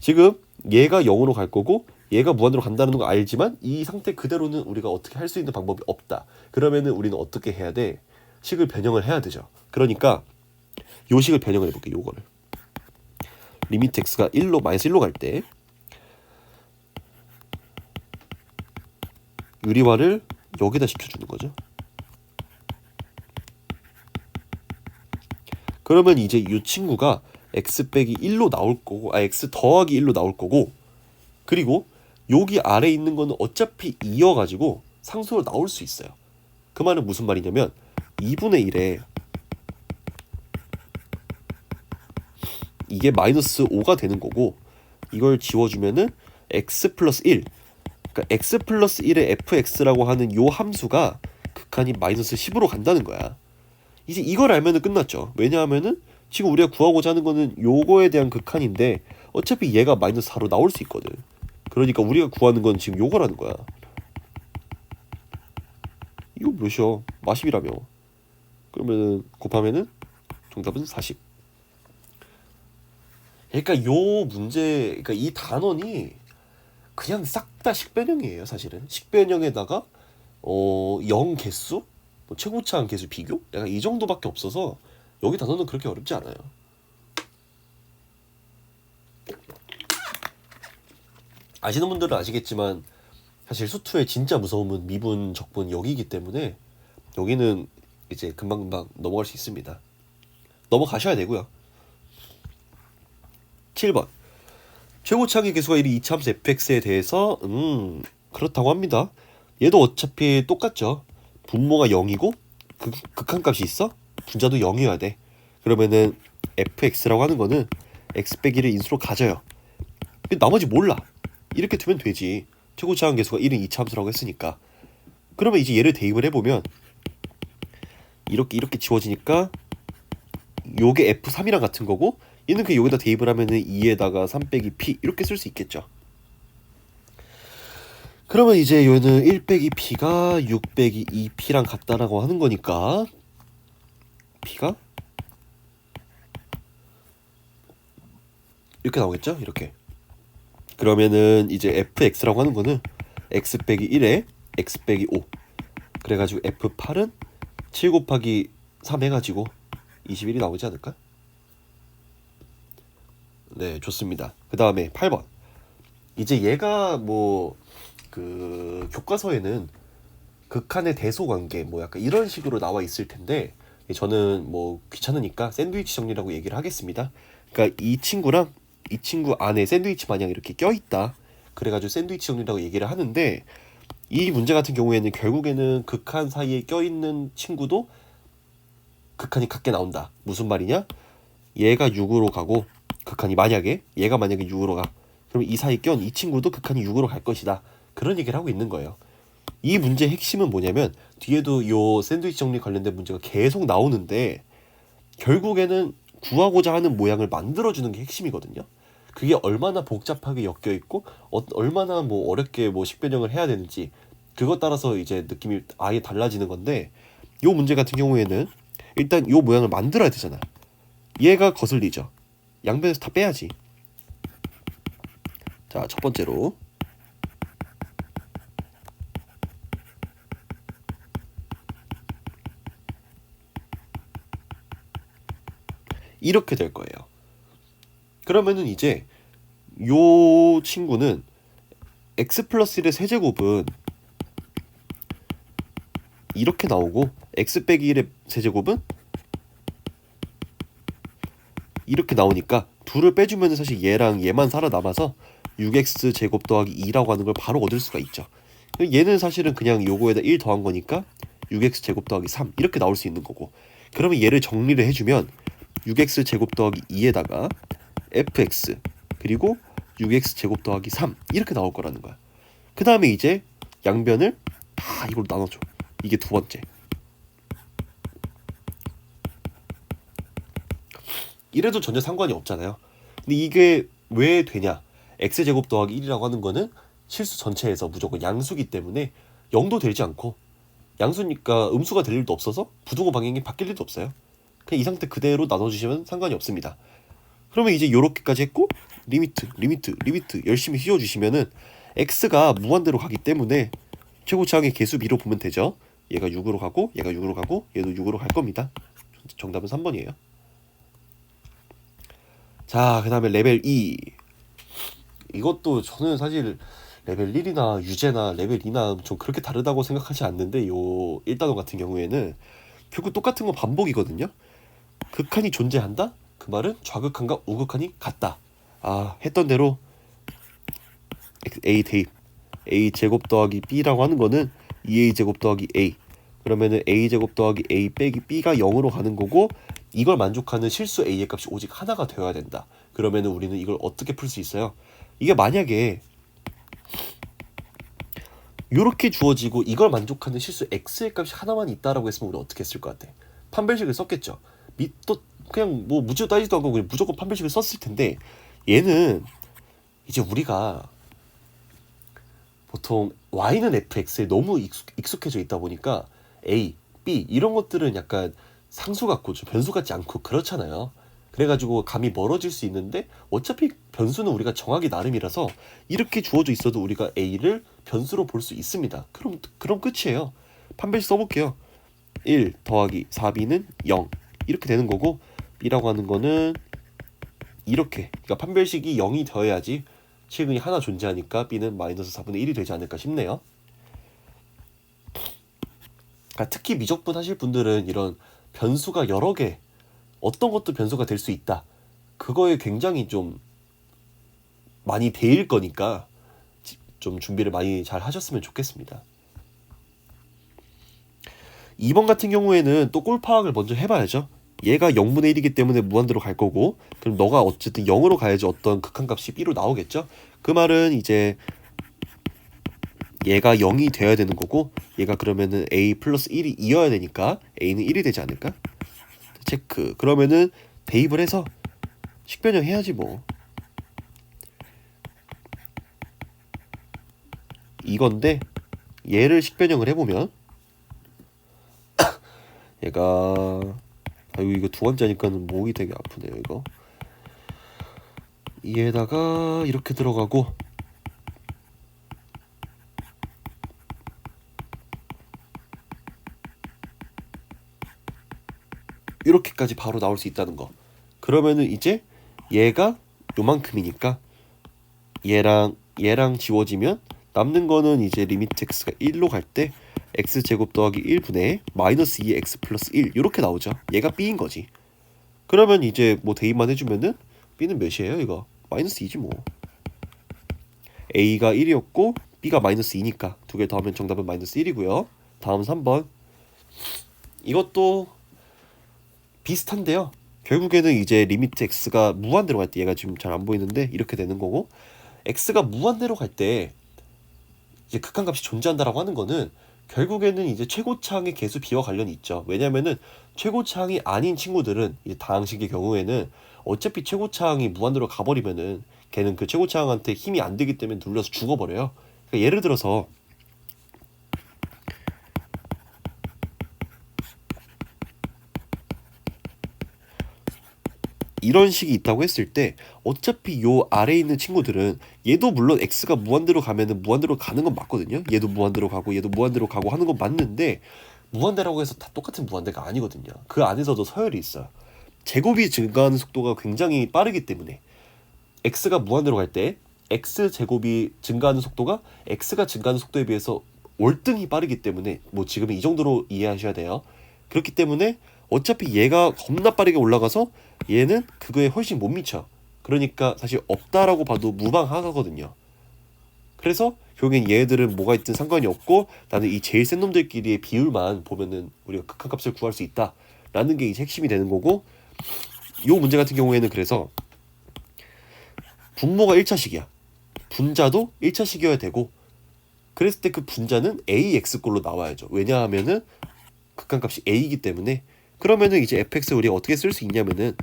지금 얘가 0으로 갈 거고 얘가 무한대로 간다는 거 알지만 이 상태 그대로는 우리가 어떻게 할 수 있는 방법이 없다. 그러면은 우리는 어떻게 해야 돼? 식을 변형을 해야 되죠. 그러니까 요 식을 변형을 해볼게. 요거를 리미트 x가 1로 마이너스 1로 갈 때 유리화를 여기다 시켜주는 거죠. 그러면 이제 이 친구가 x 빼기 1로 나올 거고 x 더하기 1로 나올 거고 그리고 여기 아래 있는 거는 어차피 2여가지고 상수로 나올 수 있어요. 그 말은 무슨 말이냐면 2분의 1에 이게 마이너스 5가 되는 거고 이걸 지워주면은 x 플러스 1 그러니까 x 플러스 1의 fx라고 하는 요 함수가 극한이 마이너스 10으로 간다는 거야. 이제 이걸 알면은 끝났죠. 왜냐하면은 지금 우리가 구하고자 하는 거는 요거에 대한 극한인데 어차피 얘가 마이너스 4로 나올 수 있거든. 그러니까 우리가 구하는 건 지금 요거라는 거야. 이거 몇이야? 마십이라며. 그러면은 곱하면은 정답은 40. 그러니까 요 문제, 그러니까 이 단원이 그냥 싹 다 식변형이에요, 사실은. 식변형에다가 0 개수, 뭐 최고차항 개수 비교, 약간 이 정도밖에 없어서 여기 단원은 그렇게 어렵지 않아요. 아시는 분들은 아시겠지만 사실 수투의 진짜 무서움은 미분, 적분 여기이기 때문에 여기는 이제 금방금방 넘어갈 수 있습니다. 넘어가셔야 되고요. 7번. 최고차항의 개수가 1이 이차함수 fx에 대해서 그렇다고 합니다. 얘도 어차피 똑같죠. 분모가 0이고 극한값이 있어? 분자도 0이어야 돼. 그러면은 fx라고 하는 거는 x 빼기를 인수로 가져요. 나머지 몰라. 이렇게 두면 되지. 최고차항 개수가 1은 이차함수라고 했으니까. 그러면 이제 얘를 대입을 해보면 이렇게 지워지니까 요게 f3이랑 같은 거고 얘는 그 여기다 대입을 하면은 2에다가 3 빼기 p 이렇게 쓸 수 있겠죠. 그러면 이제 얘는 1 빼기 p가 6 빼기 2p랑 같다라고 하는 거니까 p가 이렇게 나오겠죠? 이렇게. 그러면은 이제 fx라고 하는 거는 x 빼기 1에 x 빼기 5 그래가지고 f8은 7 곱하기 3 해가지고 21이 나오지 않을까? 네, 좋습니다. 그 다음에 8번. 이제 얘가 뭐 그 교과서에는 극한의 대소관계 뭐 약간 이런 식으로 나와 있을 텐데 저는 뭐 귀찮으니까 샌드위치 정리라고 얘기를 하겠습니다. 그러니까 이 친구랑 이 친구 안에 샌드위치 마냥 이렇게 껴있다. 그래가지고 샌드위치 정리라고 얘기를 하는데 이 문제 같은 경우에는 결국에는 극한 사이에 껴있는 친구도 극한이 같게 나온다. 무슨 말이냐? 얘가 6으로 가고 극한이 얘가 만약에 6으로 가. 그럼 이 사이에 껴온 이 친구도 극한이 6으로 갈 것이다. 그런 얘기를 하고 있는 거예요. 이 문제의 핵심은 뭐냐면 뒤에도 요 샌드위치 정리 관련된 문제가 계속 나오는데 결국에는 구하고자 하는 모양을 만들어주는 게 핵심이거든요. 그게 얼마나 복잡하게 엮여 있고 얼마나 뭐 어렵게 뭐 식변형을 해야 되는지 그것 따라서 이제 느낌이 아예 달라지는 건데 요 문제 같은 경우에는 일단 요 모양을 만들어야 되잖아. 얘가 거슬리죠. 양변에서 다 빼야지. 자, 첫 번째로 이렇게 될 거예요. 그러면은 이제 요 친구는 x 플러스 1의 세제곱은 이렇게 나오고 x 빼기 1의 세제곱은 이렇게 나오니까 둘을 빼주면 사실 얘랑 얘만 살아남아서 6x 제곱 더하기 2라고 하는 걸 바로 얻을 수가 있죠. 얘는 사실은 그냥 요거에다 1 더한 거니까 6x 제곱 더하기 3 이렇게 나올 수 있는 거고, 그러면 얘를 정리를 해주면 6x 제곱 더하기 2에다가 fx 그리고 6x 제곱 더하기 3 이렇게 나올 거라는 거야. 그 다음에 이제 양변을 다 이걸로 나눠줘. 이게 두 번째. 이래도 전혀 상관이 없잖아요. 근데 이게 왜 되냐? x제곱 더하기 1이라고 하는 거는 실수 전체에서 무조건 양수기 때문에 0도 되지 않고, 양수니까 음수가 될 일도 없어서 부등호 방향이 바뀔 일도 없어요. 그냥 이 상태 그대로 나눠주시면 상관이 없습니다. 그러면 이제 요렇게까지 했고 리미트 열심히 휘어주시면은 x가 무한대로 가기 때문에 최고차항의 개수 B로 보면 되죠. 얘가 6으로 가고 얘가 6으로 가고 얘도 6으로 갈 겁니다. 정답은 3번이에요. 자, 그 다음에 레벨 2. 이것도 저는 사실 레벨 1이나 유제나 레벨 2나 좀 그렇게 다르다고 생각하지 않는데, 요 1단원 같은 경우에는 결국 똑같은 건 반복이거든요. 극한이 존재한다? 그 말은 좌극한과 우극한이 같다. 아, 했던 대로 A 대입 A 제곱 더하기 B라고 하는 거는 2A 제곱 더하기 A, 그러면은 A 제곱 더하기 A 빼기 B가 0으로 가는 거고, 이걸 만족하는 실수 A의 값이 오직 하나가 되어야 된다. 그러면은 우리는 이걸 어떻게 풀 수 있어요? 이게 만약에 이렇게 주어지고 이걸 만족하는 실수 X의 값이 하나만 있다라고 했으면 우리 어떻게 했을 것 같아? 판별식을 썼겠죠. 또 그냥 뭐 무지도 따지도 않고 그냥 무조건 판별식을 썼을 텐데, 얘는 이제 우리가 보통 y는 fx에 너무 익숙해져 있다 보니까 a, b 이런 것들은 약간 상수 같고 좀 변수 같지 않고 그렇잖아요. 그래가지고 감이 멀어질 수 있는데, 어차피 변수는 우리가 정하기 나름이라서 이렇게 주어져 있어도 우리가 a를 변수로 볼 수 있습니다. 그럼 끝이에요. 판별식 써볼게요. 1 더하기 4b는 0 이렇게 되는 거고, b라고 하는 거는 이렇게, 그러니까 판별식이 0이 되어야지 실근이 하나 존재하니까 b는 마이너스 4분의 1이 되지 않을까 싶네요. 그러니까 특히 미적분 하실 분들은 이런 변수가 여러 개, 어떤 것도 변수가 될 수 있다, 그거에 굉장히 좀 많이 대일 거니까 좀 준비를 많이 잘 하셨으면 좋겠습니다. 2번 같은 경우에는 또 꼴 파악을 먼저 해봐야죠. 얘가 0분의 1이기 때문에 무한대로 갈 거고, 그럼 너가 어쨌든 0으로 가야지 어떤 극한값이 B로 나오겠죠. 그 말은 이제 얘가 0이 되어야 되는 거고, 얘가 그러면은 A 플러스 1이 2여야 되니까 A는 1이 되지 않을까? 체크. 그러면은 대입을 해서 식변형 해야지 뭐. 이건데 얘를 식변형을 해보면 얘가 아이고 이거 두 번째니까는 목이 되게 아프네요. 이거 이에다가 이렇게 들어가고, 이렇게까지 바로 나올 수 있다는 거. 그러면은 이제 얘가 요만큼이니까 얘랑 지워지면 남는 거는 이제 리미트 x가 1로 갈 때 x제곱 더하기 1분의 마이너스 2x 플러스 1 이렇게 나오죠. 얘가 b인 거지. 그러면 이제 뭐 대입만 해주면은 b는 몇이에요? 이거 마이너스 2지 뭐. a가 1이었고 b가 마이너스 2니까 두 개 더하면 정답은 마이너스 1이고요. 다음 3번. 이것도 비슷한데요. 결국에는 이제 리미트 x가 무한대로 갈 때, 얘가 지금 잘 안 보이는데 이렇게 되는 거고, x가 무한대로 갈 때 이제 극한값이 존재한다라고 하는 거는 결국에는 이제 최고차항의 개수 b와 관련이 있죠. 왜냐면은 최고차항이 아닌 친구들은 이제 다항식의 경우에는 어차피 최고차항이 무한대로 가버리면은 걔는 그 최고차항한테 힘이 안 되기 때문에 눌려서 죽어버려요. 그러니까 예를 들어서 이런 식이 있다고 했을 때 어차피 요 아래에 있는 친구들은 얘도 물론 x가 무한대로 가면은 무한대로 가는 건 맞거든요. 얘도 무한대로 가고 얘도 무한대로 가고 하는 건 맞는데, 무한대라고 해서 다 똑같은 무한대가 아니거든요. 그 안에서도 서열이 있어요. 제곱이 증가하는 속도가 굉장히 빠르기 때문에 x가 무한대로 갈 때 x 제곱이 증가하는 속도가 x가 증가하는 속도에 비해서 월등히 빠르기 때문에 뭐 지금은 이 정도로 이해하셔야 돼요. 그렇기 때문에 어차피 얘가 겁나 빠르게 올라가서 얘는 그거에 훨씬 못 미쳐. 그러니까 사실 없다라고 봐도 무방하거든요. 그래서 결국엔 얘들은 뭐가 있든 상관이 없고 나는 이 제일 센 놈들끼리의 비율만 보면은 우리가 극한값을 구할 수 있다 라는 게 이제 핵심이 되는 거고, 요 문제 같은 경우에는 그래서 분모가 1차식이야. 분자도 1차식이어야 되고, 그랬을 때 그 분자는 AX꼴로 나와야죠. 왜냐하면은 극한값이 A이기 때문에. 그러면은 이제 fx 우리가 어떻게 쓸 수 있냐면은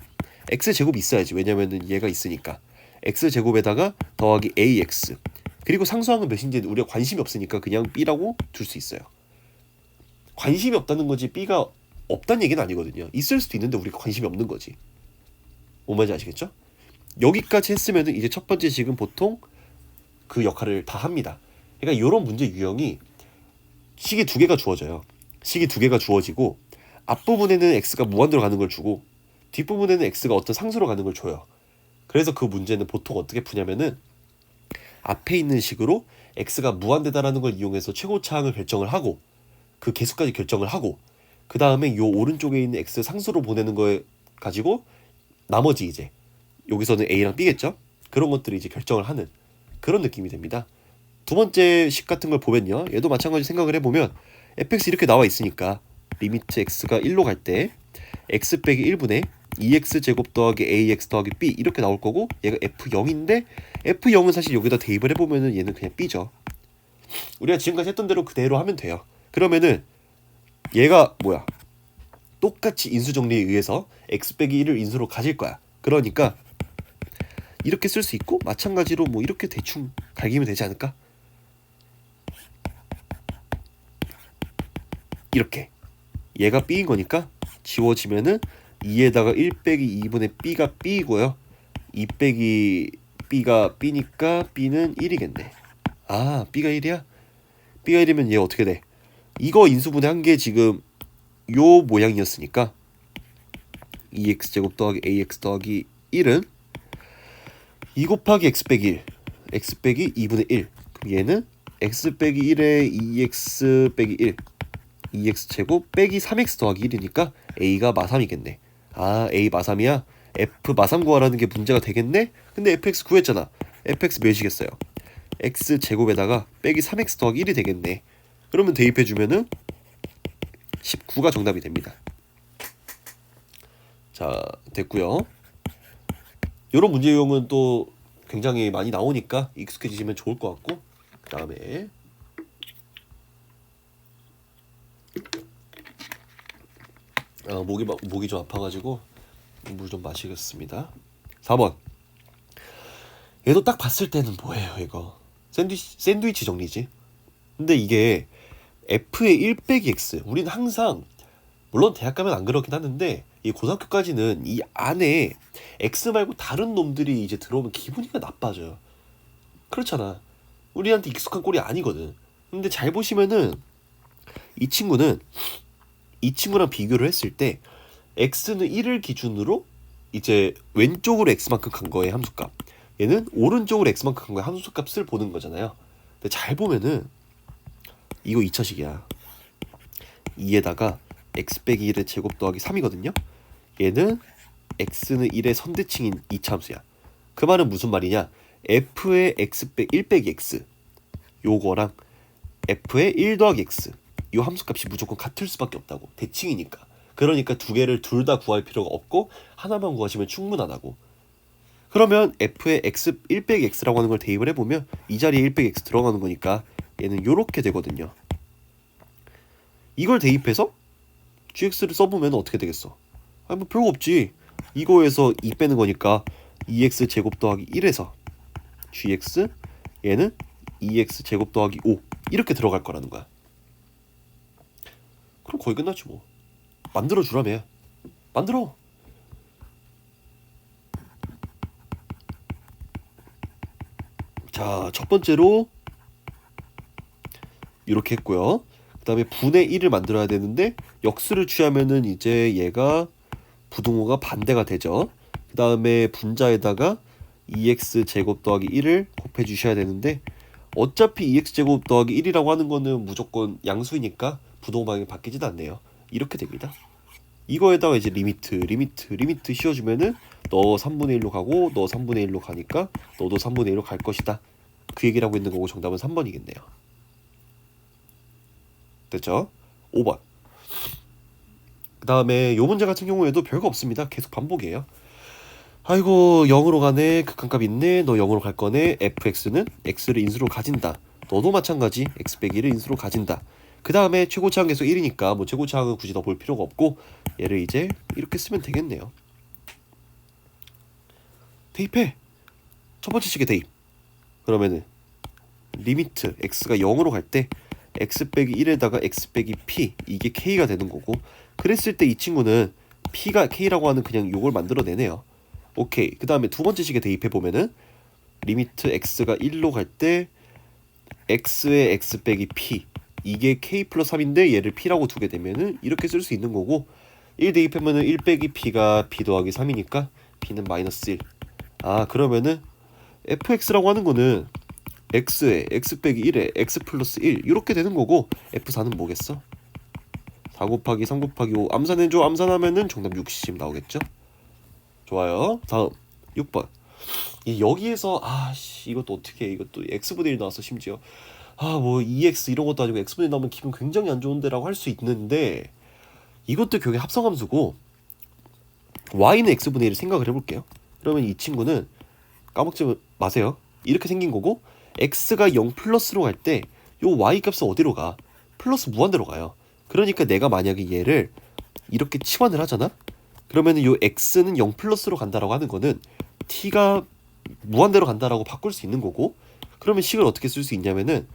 x제곱이 있어야지. 왜냐면은 얘가 있으니까 x제곱에다가 더하기 ax, 그리고 상수항은 몇인지 우리가 관심이 없으니까 그냥 b라고 둘 수 있어요. 관심이 없다는 거지 b가 없다는 얘기는 아니거든요. 있을 수도 있는데 우리가 관심이 없는 거지. 뭔 말인지 아시겠죠? 여기까지 했으면은 이제 첫 번째 식은 보통 그 역할을 다 합니다. 그러니까 이런 문제 유형이 식이 두 개가 주어져요. 식이 두 개가 주어지고 앞부분에는 x가 무한대로 가는 걸 주고 뒷부분에는 x가 어떤 상수로 가는 걸 줘요. 그래서 그 문제는 보통 어떻게 푸냐면은 앞에 있는 식으로 x가 무한대다라는 걸 이용해서 최고차항을 결정을 하고 그 개수까지 결정을 하고 그 다음에 요 오른쪽에 있는 x 상수로 보내는 걸 가지고 나머지 이제 여기서는 a랑 b겠죠? 그런 것들을 이제 결정을 하는 그런 느낌이 됩니다. 두 번째 식 같은 걸 보면요, 얘도 마찬가지 생각을 해보면 fx 이렇게 나와 있으니까 리미트 x가 1로 갈 때 x 빼기 1분의 2x 제곱 더하기 ax 더하기 b 이렇게 나올 거고, 얘가 f0인데 f0은 사실 여기다 대입을 해보면은 얘는 그냥 b죠. 우리가 지금까지 했던 대로 그대로 하면 돼요. 그러면은 얘가 뭐야, 똑같이 인수 정리에 의해서 x 빼기 1을 인수로 가질 거야. 그러니까 이렇게 쓸 수 있고 마찬가지로 뭐 이렇게 대충 갈기면 되지 않을까? 이렇게 얘가 b인 거니까 지워지면은 2에다가 1 빼기 2분의 b가 b이고요. 2 빼기 b가 b니까 b는 1이겠네. 아, b가 1이야? b가 1이면 얘 어떻게 돼? 이거 인수분해 한 게 지금 요 모양이었으니까 2x제곱 더하기 ax 더하기 1은 2 곱하기 x 빼기 1, x 빼기 2분의 1. 그럼 얘는 x 빼기 1에 2x 빼기 1, 2x제곱 빼기 3x 더하기 1이니까 a가 마삼이겠네. 아, a 마삼이야? f 마삼 구하라는 게 문제가 되겠네? 근데 fx 구했잖아. fx 몇이겠어요? x제곱에다가 빼기 3x 더하기 1이 되겠네. 그러면 대입해주면은 19가 정답이 됩니다. 자, 됐고요. 이런 문제 유형은 또 굉장히 많이 나오니까 익숙해지시면 좋을 것 같고, 그 다음에 목이 좀 아파가지고 물 좀 마시겠습니다. 4번. 얘도 딱 봤을 때는 뭐예요 이거? 샌드위치 정리지. 근데 이게 f의 1 빼기 x, 우리는 항상 물론 대학 가면 안 그렇긴 하는데 이 고등학교까지는 이 안에 x 말고 다른 놈들이 이제 들어오면 기분이가 나빠져요. 그렇잖아. 우리한테 익숙한 꼴이 아니거든. 근데 잘 보시면은 이 친구랑 비교를 했을 때 x는 1을 기준으로 이제 왼쪽으로 x만큼 간 거의 함수값, 얘는 오른쪽으로 x만큼 간 거의 함수값을 보는 거잖아요. 근데 잘 보면은 이거 2차식이야. 2에다가 x 빼기 1의 제곱 더하기 3이거든요. 얘는 x는 1의 선대칭인 2차 함수야. 그 말은 무슨 말이냐, f의 1 빼기 x 요거랑 f의 1 더하기 x 요 함수값이 무조건 같을 수밖에 없다고. 대칭이니까. 그러니까 두 개를 둘 다 구할 필요가 없고 하나만 구하시면 충분하다고. 그러면 f의 1 빼기 x라고 하는 걸 대입을 해보면 이 자리에 1 빼기 x 들어가는 거니까 얘는 요렇게 되거든요. 이걸 대입해서 gx를 써보면 어떻게 되겠어? 뭐 별거 없지. 이거에서 2 빼는 거니까 2x 제곱 더하기 1에서 gx, 얘는 2x 제곱 더하기 5 이렇게 들어갈 거라는 거야. 그럼 거의 끝났지 뭐. 만들어 주라며. 만들어. 자, 첫 번째로 이렇게 했고요. 그 다음에 분의 1을 만들어야 되는데 역수를 취하면은 이제 얘가 부등호가 반대가 되죠. 그 다음에 분자에다가 2x 제곱 더하기 1을 곱해 주셔야 되는데 어차피 2x제곱 더하기 1이라고 하는 거는 무조건 양수이니까 부동방이 바뀌지도 않네요. 이렇게 됩니다. 이거에다가 이제 리미트 씌워주면은 너 3분의 1로 가고 너 3분의 1로 가니까 너도 3분의 1로 갈 것이다. 그 얘기를 하고 있는 거고 정답은 3번이겠네요. 됐죠? 5번. 그 다음에 요 문제 같은 경우에도 별거 없습니다. 계속 반복이에요. 아이고 0으로 가네. 극한값 있네. 너 0으로 갈 거네. fx는 x를 인수로 가진다. 너도 마찬가지 x 빼기 1을 인수로 가진다. 그 다음에 최고차항 계속 1이니까 뭐 최고차항은 굳이 더 볼 필요가 없고 얘를 이제 이렇게 쓰면 되겠네요. 대입해. 첫 번째 식에 대입. 그러면은 리미트 x가 0으로 갈 때 x 빼기 1에다가 x 빼기 p 이게 k가 되는 거고 그랬을 때 이 친구는 p가 k라고 하는 그냥 요걸 만들어내네요. 오케이. 그 다음에 두 번째 식에 대입해 보면은 리미트 x가 1로 갈 때 x의 x 빼기 p 이게 k 플러스 3인데 얘를 p라고 두게 되면은 이렇게 쓸 수 있는 거고 1 대입하면은 1 빼기 p가 p 더하기 3이니까 p는 마이너스 1. 아 그러면은 fx라고 하는 거는 x에 x 빼기 1에 x 플러스 1 이렇게 되는 거고 f4는 뭐겠어? 4 곱하기 3 곱하기 5 암산해줘. 암산하면은 정답 60 나오겠죠? 좋아요. 다음 6번. 여기에서 이것도 어떻게 해. 이것도 x분의 1 나왔어 심지어. 뭐 2x 이런 것도 아니고 x분의 1 나오면 기분 굉장히 안 좋은데 라고 할 수 있는데 이것도 결국에 합성함수고 y는 x분의 1을 생각을 해볼게요. 그러면 이 친구는 까먹지 마세요. 이렇게 생긴 거고 x가 0 플러스로 갈 때 요 y 값은 어디로 가? 플러스 무한대로 가요. 그러니까 내가 만약에 얘를 이렇게 치환을 하잖아? 그러면은 요 x는 0 플러스로 간다라고 하는 거는 t가 무한대로 간다라고 바꿀 수 있는 거고 그러면 식을 어떻게 쓸 수 있냐면은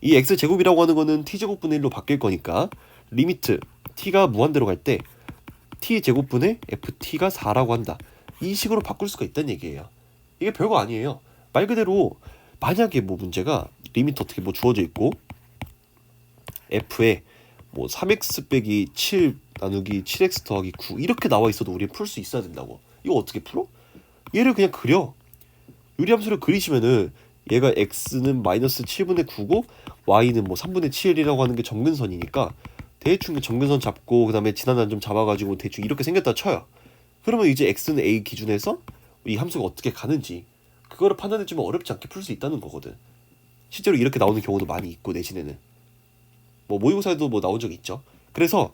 이 x제곱이라고 하는 거는 t제곱분의 1로 바뀔 거니까 리미트 t가 무한대로 갈 때 t제곱분의 ft가 4라고 한다. 이 식으로 바꿀 수가 있다는 얘기예요. 이게 별거 아니에요. 말 그대로 만약에 뭐 문제가 리미트 어떻게 뭐 주어져 있고 f에 뭐 3x 빼기 7 나누기 7x 더하기 9 이렇게 나와 있어도 우리는 풀 수 있어야 된다고. 이거 어떻게 풀어? 얘를 그냥 그려. 유리함수를 그리시면은 얘가 x는 마이너스 7분의 9고 y는 뭐 3분의 7이라고 하는 게 점근선이니까 대충 점근선 잡고 그 다음에 지난 한 점 잡아가지고 대충 이렇게 생겼다 쳐요. 그러면 이제 x는 a 기준에서 이 함수가 어떻게 가는지 그거를 판단해주면 어렵지 않게 풀 수 있다는 거거든. 실제로 이렇게 나오는 경우도 많이 있고 내신에는 뭐 모의고사에도 뭐 나온 적이 있죠. 그래서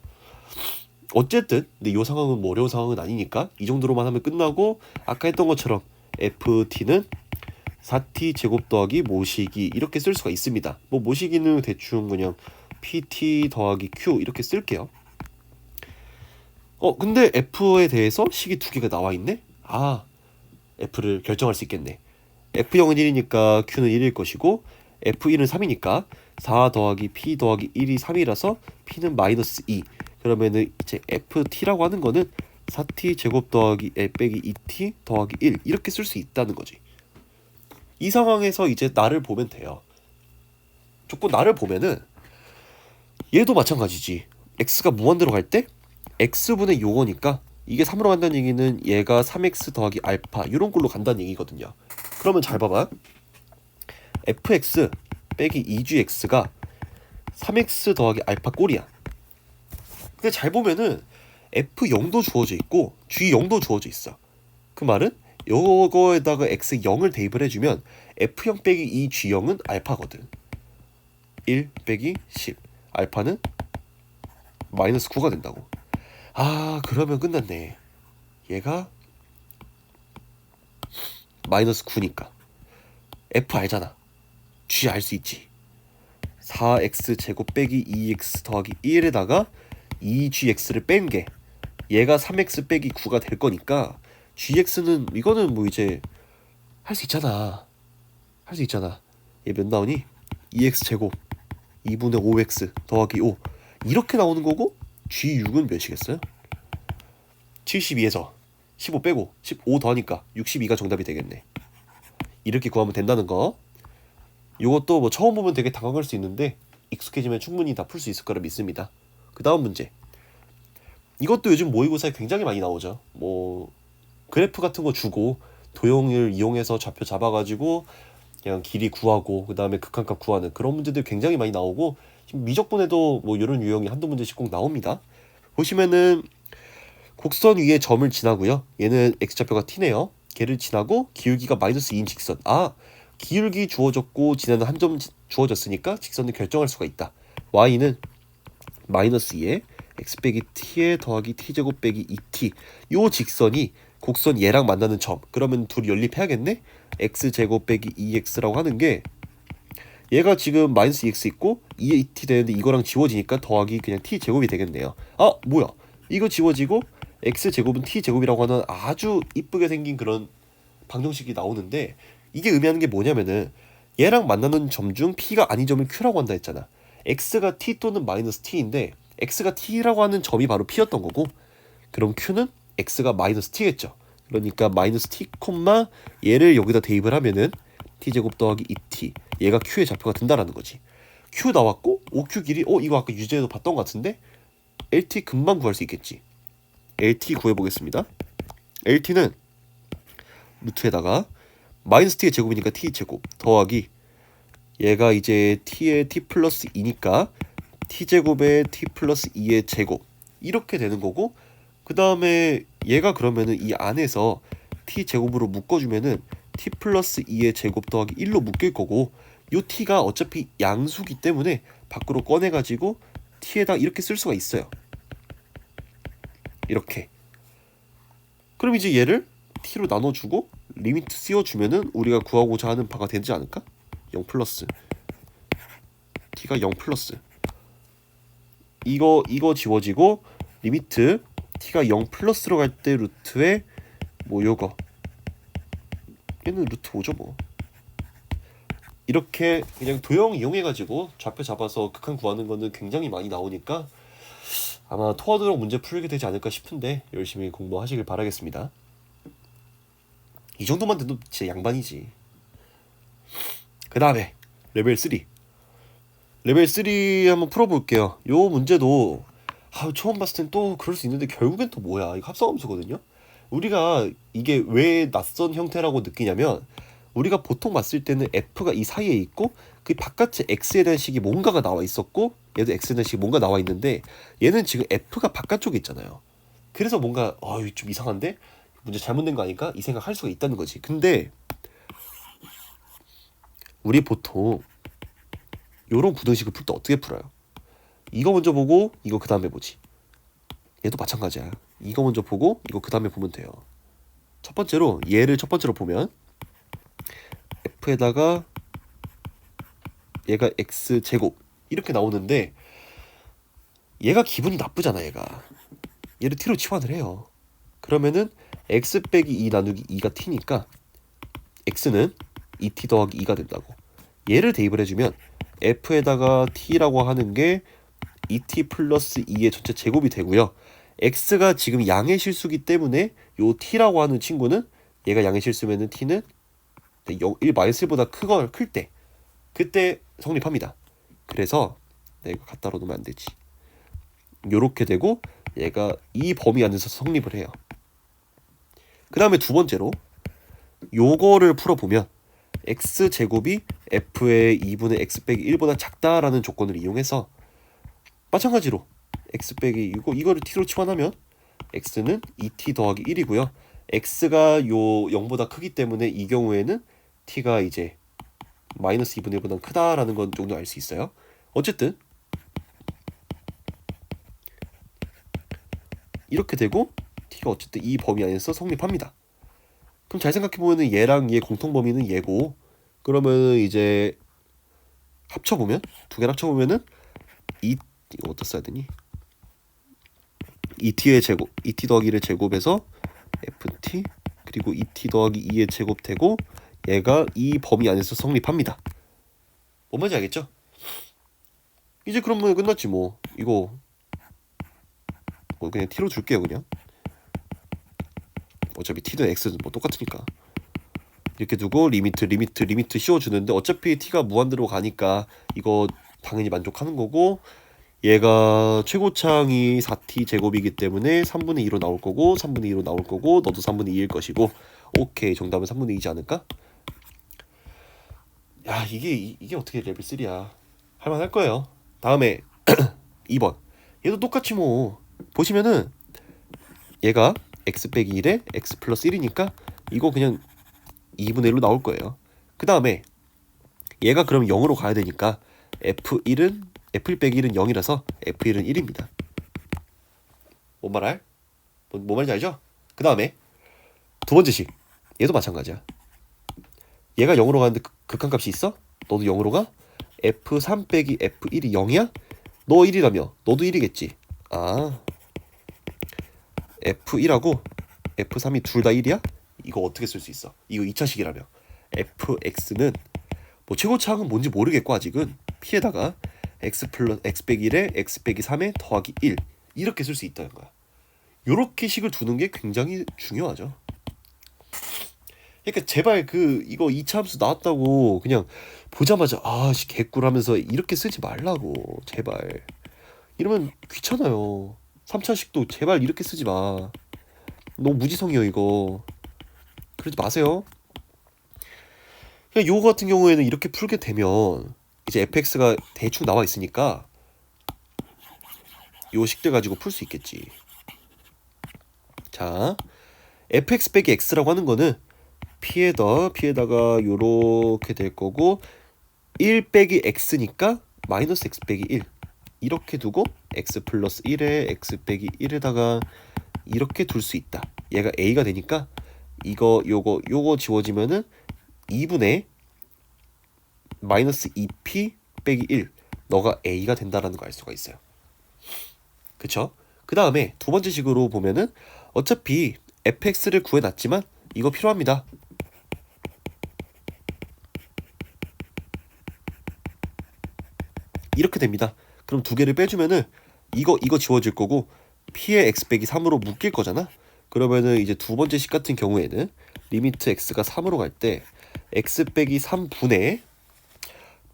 어쨌든 근데 이 상황은 뭐 어려운 상황은 아니니까 이 정도로만 하면 끝나고 아까 했던 것처럼 ft는 4t 제곱 더하기 모시기 이렇게 쓸 수가 있습니다. 뭐 모시기는 대충 그냥 pt 더하기 q 이렇게 쓸게요. 근데 f에 대해서 식이 두 개가 나와 있네? f를 결정할 수 있겠네. f0은 1이니까 q는 1일 것이고 f1은 3이니까 4 더하기 p 더하기 1이 3이라서 p는 마이너스 2. 그러면은 이제 ft라고 하는 거는 4t 제곱 더하기 빼기 2t 더하기 1 이렇게 쓸 수 있다는 거지. 이 상황에서 이제 나를 보면 돼요. 조건 나를 보면은 얘도 마찬가지지. x가 무한대로 갈 때 x분의 요거니까 이게 3으로 간다는 얘기는 얘가 3x 더하기 알파 이런 걸로 간다는 얘기거든요. 그러면 잘 봐봐. fx 빼기 2gx가 3x 더하기 알파 꼴이야. 근데 잘 보면은 f0도 주어져 있고 g0도 주어져 있어. 그 말은 요거에다가 x0을 대입을 해주면 f0 빼기 2g0은 알파거든. 1 빼기 10 알파는 마이너스 9가 된다고. 그러면 끝났네. 얘가 마이너스 9니까 f 알잖아. g 알 수 있지. 4x 제곱 빼기 2x 더하기 1에다가 2gx를 뺀 게 얘가 3x 빼기 9가 될 거니까 gx는 이거는 뭐 이제 할 수 있잖아. 할 수 있잖아. 얘 몇 나오니? 2x 제곱 2분의 5x 더하기 5 이렇게 나오는 거고 g6은 몇이겠어요? 72에서 15 빼고 15 더하니까 62가 정답이 되겠네. 이렇게 구하면 된다는 거. 이것도 뭐 처음 보면 되게 당황할 수 있는데 익숙해지면 충분히 다 풀 수 있을 거라 믿습니다. 그 다음 문제. 이것도 요즘 모의고사에 굉장히 많이 나오죠. 뭐 그래프 같은 거 주고 도형을 이용해서 좌표 잡아가지고 그냥 길이 구하고 그 다음에 극한값 구하는 그런 문제들 굉장히 많이 나오고 지금 미적분에도 뭐 이런 유형이 한두 문제씩 꼭 나옵니다. 보시면은 곡선 위에 점을 지나고요. 얘는 x좌표가 t네요. 걔를 지나고 기울기가 마이너스 2인 직선. 아, 기울기 주어졌고 지나는 한 점 주어졌으니까 직선을 결정할 수가 있다. y는 마이너스 2에 x 빼기 t에 더하기 t제곱 빼기 2t. 요 직선이 곡선 얘랑 만나는 점. 그러면 둘이 연립해야겠네? x제곱 빼기 2x라고 하는 게 얘가 지금 마이너스 2x 있고 2에 2t 되는데 이거랑 지워지니까 더하기 그냥 t제곱이 되겠네요. 아, 뭐야? 이거 지워지고 x제곱은 t제곱이라고 하는 아주 이쁘게 생긴 그런 방정식이 나오는데 이게 의미하는 게 뭐냐면은 얘랑 만나는 점 중 p가 아닌 점을 q라고 한다 했잖아. x가 t 또는 마이너스 t인데 x가 t라고 하는 점이 바로 p였던 거고 그럼 q는 x가 마이너스 t겠죠. 그러니까 마이너스 t, 얘를 여기다 대입을 하면은 t제곱 더하기 2t 얘가 q의 좌표가 된다라는 거지. q 나왔고 5q 길이 이거 아까 유제에도 봤던 것 같은데 lt 금방 구할 수 있겠지. lt 구해보겠습니다. lt는 루트에다가 마이너스 t의 제곱이니까 t제곱 더하기 얘가 이제 t의 t 플러스 2니까 t제곱에 t 플러스 2의 제곱 이렇게 되는 거고 그 다음에 얘가 그러면은 이 안에서 t제곱으로 묶어주면은 t 플러스 2의 제곱 더하기 1로 묶일 거고 요 t가 어차피 양수기 때문에 밖으로 꺼내가지고 t에다 이렇게 쓸 수가 있어요. 이렇게. 그럼 이제 얘를 t로 나눠주고 리미트 씌워주면은 우리가 구하고자 하는 바가 되지 않을까? 0 플러스 t가 0 플러스 이거 지워지고 리미트 t가 0 플러스로 갈 때 루트에 뭐 요거 얘는 루트 5죠 뭐. 이렇게 그냥 도형 이용해가지고 좌표 잡아서 극한 구하는 거는 굉장히 많이 나오니까 아마 토하도록 문제 풀게 되지 않을까 싶은데 열심히 공부하시길 바라겠습니다. 이 정도만 돼도 진짜 양반이지. 그 다음에 레벨 3 한번 풀어볼게요. 요 문제도 처음 봤을 땐 또 그럴 수 있는데 결국엔 또 뭐야, 이거 합성함수거든요. 우리가 이게 왜 낯선 형태라고 느끼냐면 우리가 보통 봤을 때는 f가 이 사이에 있고 그 바깥에 x에 대한 식이 뭔가가 나와 있었고 얘도 x에 대한 식이 뭔가 나와 있는데 얘는 지금 f가 바깥쪽에 있잖아요. 그래서 뭔가 좀 이상한데? 문제 잘못된 거 아닐까? 이 생각 할 수가 있다는 거지. 근데 우리 보통 요런 구등식을 풀 때 어떻게 풀어요? 이거 먼저 보고 이거 그 다음에 보지. 얘도 마찬가지야. 이거 먼저 보고 이거 그 다음에 보면 돼요. 얘를 첫 번째로 보면 f에다가 얘가 x제곱 이렇게 나오는데 얘가 기분이 나쁘잖아. 얘를 t로 치환을 해요. 그러면은 x 빼기 2 나누기 2가 t니까 x는 2t 더하기 2가 된다고. 얘를 대입을 해주면 f에다가 t라고 하는 게 2t 플러스 2의 전체 제곱이 되고요. x가 지금 양의 실수기 때문에 요 t라고 하는 친구는 얘가 양의 실수면은 t는 1-1보다 클 때 그때 성립합니다. 그래서 내가 갖다 놓으면 안 되지. 요렇게 되고 얘가 이 범위 안에서 성립을 해요. 그 다음에 두 번째로 요거를 풀어보면 x제곱이 f의 2분의 x 빼기 1보다 작다라는 조건을 이용해서 마찬가지로 x 빼기 이거를 t로 치환하면 x는 2t 더하기 1이고요. x가 요 0보다 크기 때문에 이 경우에는 t가 이제 마이너스 2분의 1보다 크다라는 건 정도 알 수 있어요. 어쨌든 이렇게 되고 t가 어쨌든 이 범위 안에서 성립합니다. 그럼 잘 생각해보면 얘랑 얘 공통 범위는 얘고 그러면 이제 합쳐보면 두 개를 합쳐보면은 이거 어디다 써야 되니? 2t의 제곱 2t 더하기 1의 제곱에서 ft 그리고 2t 더하기 2의 제곱 되고 얘가 이 범위 안에서 성립합니다. 뭔 말인지 알겠죠? 이제 그러면 끝났지 뭐. 이거 그냥 t로 줄게요. 그냥 어차피 t든 x든 뭐 똑같으니까 이렇게 두고 리미트 씌워주는데 어차피 t가 무한대로 가니까 이거 당연히 만족하는 거고 얘가 최고창이 4t 제곱이기 때문에 3분의 2로 나올 거고 3분의 2로 나올 거고 너도 3분의 2일 것이고 오케이 정답은 3분의 2이지 않을까? 야, 이게 어떻게 레벨 3야. 할만할 거예요. 다음에 2번. 얘도 똑같이 뭐 보시면은 얘가 x 빼기 1에 x 플러스 1이니까 이거 그냥 2분의 1로 나올 거예요. 그 다음에 얘가 그럼 0으로 가야 되니까 F1 빼기 1은 0이라서 F1은 1입니다. 뭔 말할? 뭐 말인지 알죠? 그 다음에 두 번째 식. 얘도 마찬가지야. 얘가 0으로 가는데 극한값이 있어? 너도 0으로 가? F3 빼기 F1이 0이야? 너 1이라며. 너도 1이겠지. 아, F1하고 F3이 둘 다 1이야? 이거 어떻게 쓸 수 있어? 이거 2차식이라며. fx는 뭐 최고차항은 뭔지 모르겠고 아직은 p에다가 x 플러스 x 빼기 1에 x 빼기 3에 더하기 1 이렇게 쓸 수 있다는 거야. 요렇게 식을 두는 게 굉장히 중요하죠. 그러니까 제발 이거 2차 함수 나왔다고 그냥 보자마자 아씨 개꿀 하면서 이렇게 쓰지 말라고. 제발. 이러면 귀찮아요. 3차식도 제발 이렇게 쓰지 마. 너무 무지성이요 이거. 그러지 마세요. 그냥 요거 같은 경우에는 이렇게 풀게 되면 이제 fx가 대충 나와 있으니까 요 식들 가지고 풀 수 있겠지. 자, fx 빼기 x라고 하는 거는 p에다가 요렇게 될 거고 1 빼기 x니까 마이너스 x 빼기 1 이렇게 두고 x 플러스 1에 x 빼기 1에다가 이렇게 둘 수 있다. 얘가 a가 되니까 요거 지워지면은 2분의 마이너스 2p 빼기 1 너가 a가 된다라는 거 알 수가 있어요. 그쵸? 그 다음에 두 번째 식으로 보면은 어차피 fx를 구해놨지만 이거 필요합니다. 이렇게 됩니다. 그럼 두 개를 빼주면은 이거 지워질 거고 p의 x 빼기 3으로 묶일 거잖아. 그러면은 이제 두 번째 식 같은 경우에는 리미트 x가 3으로 갈 때 x 빼기 3분의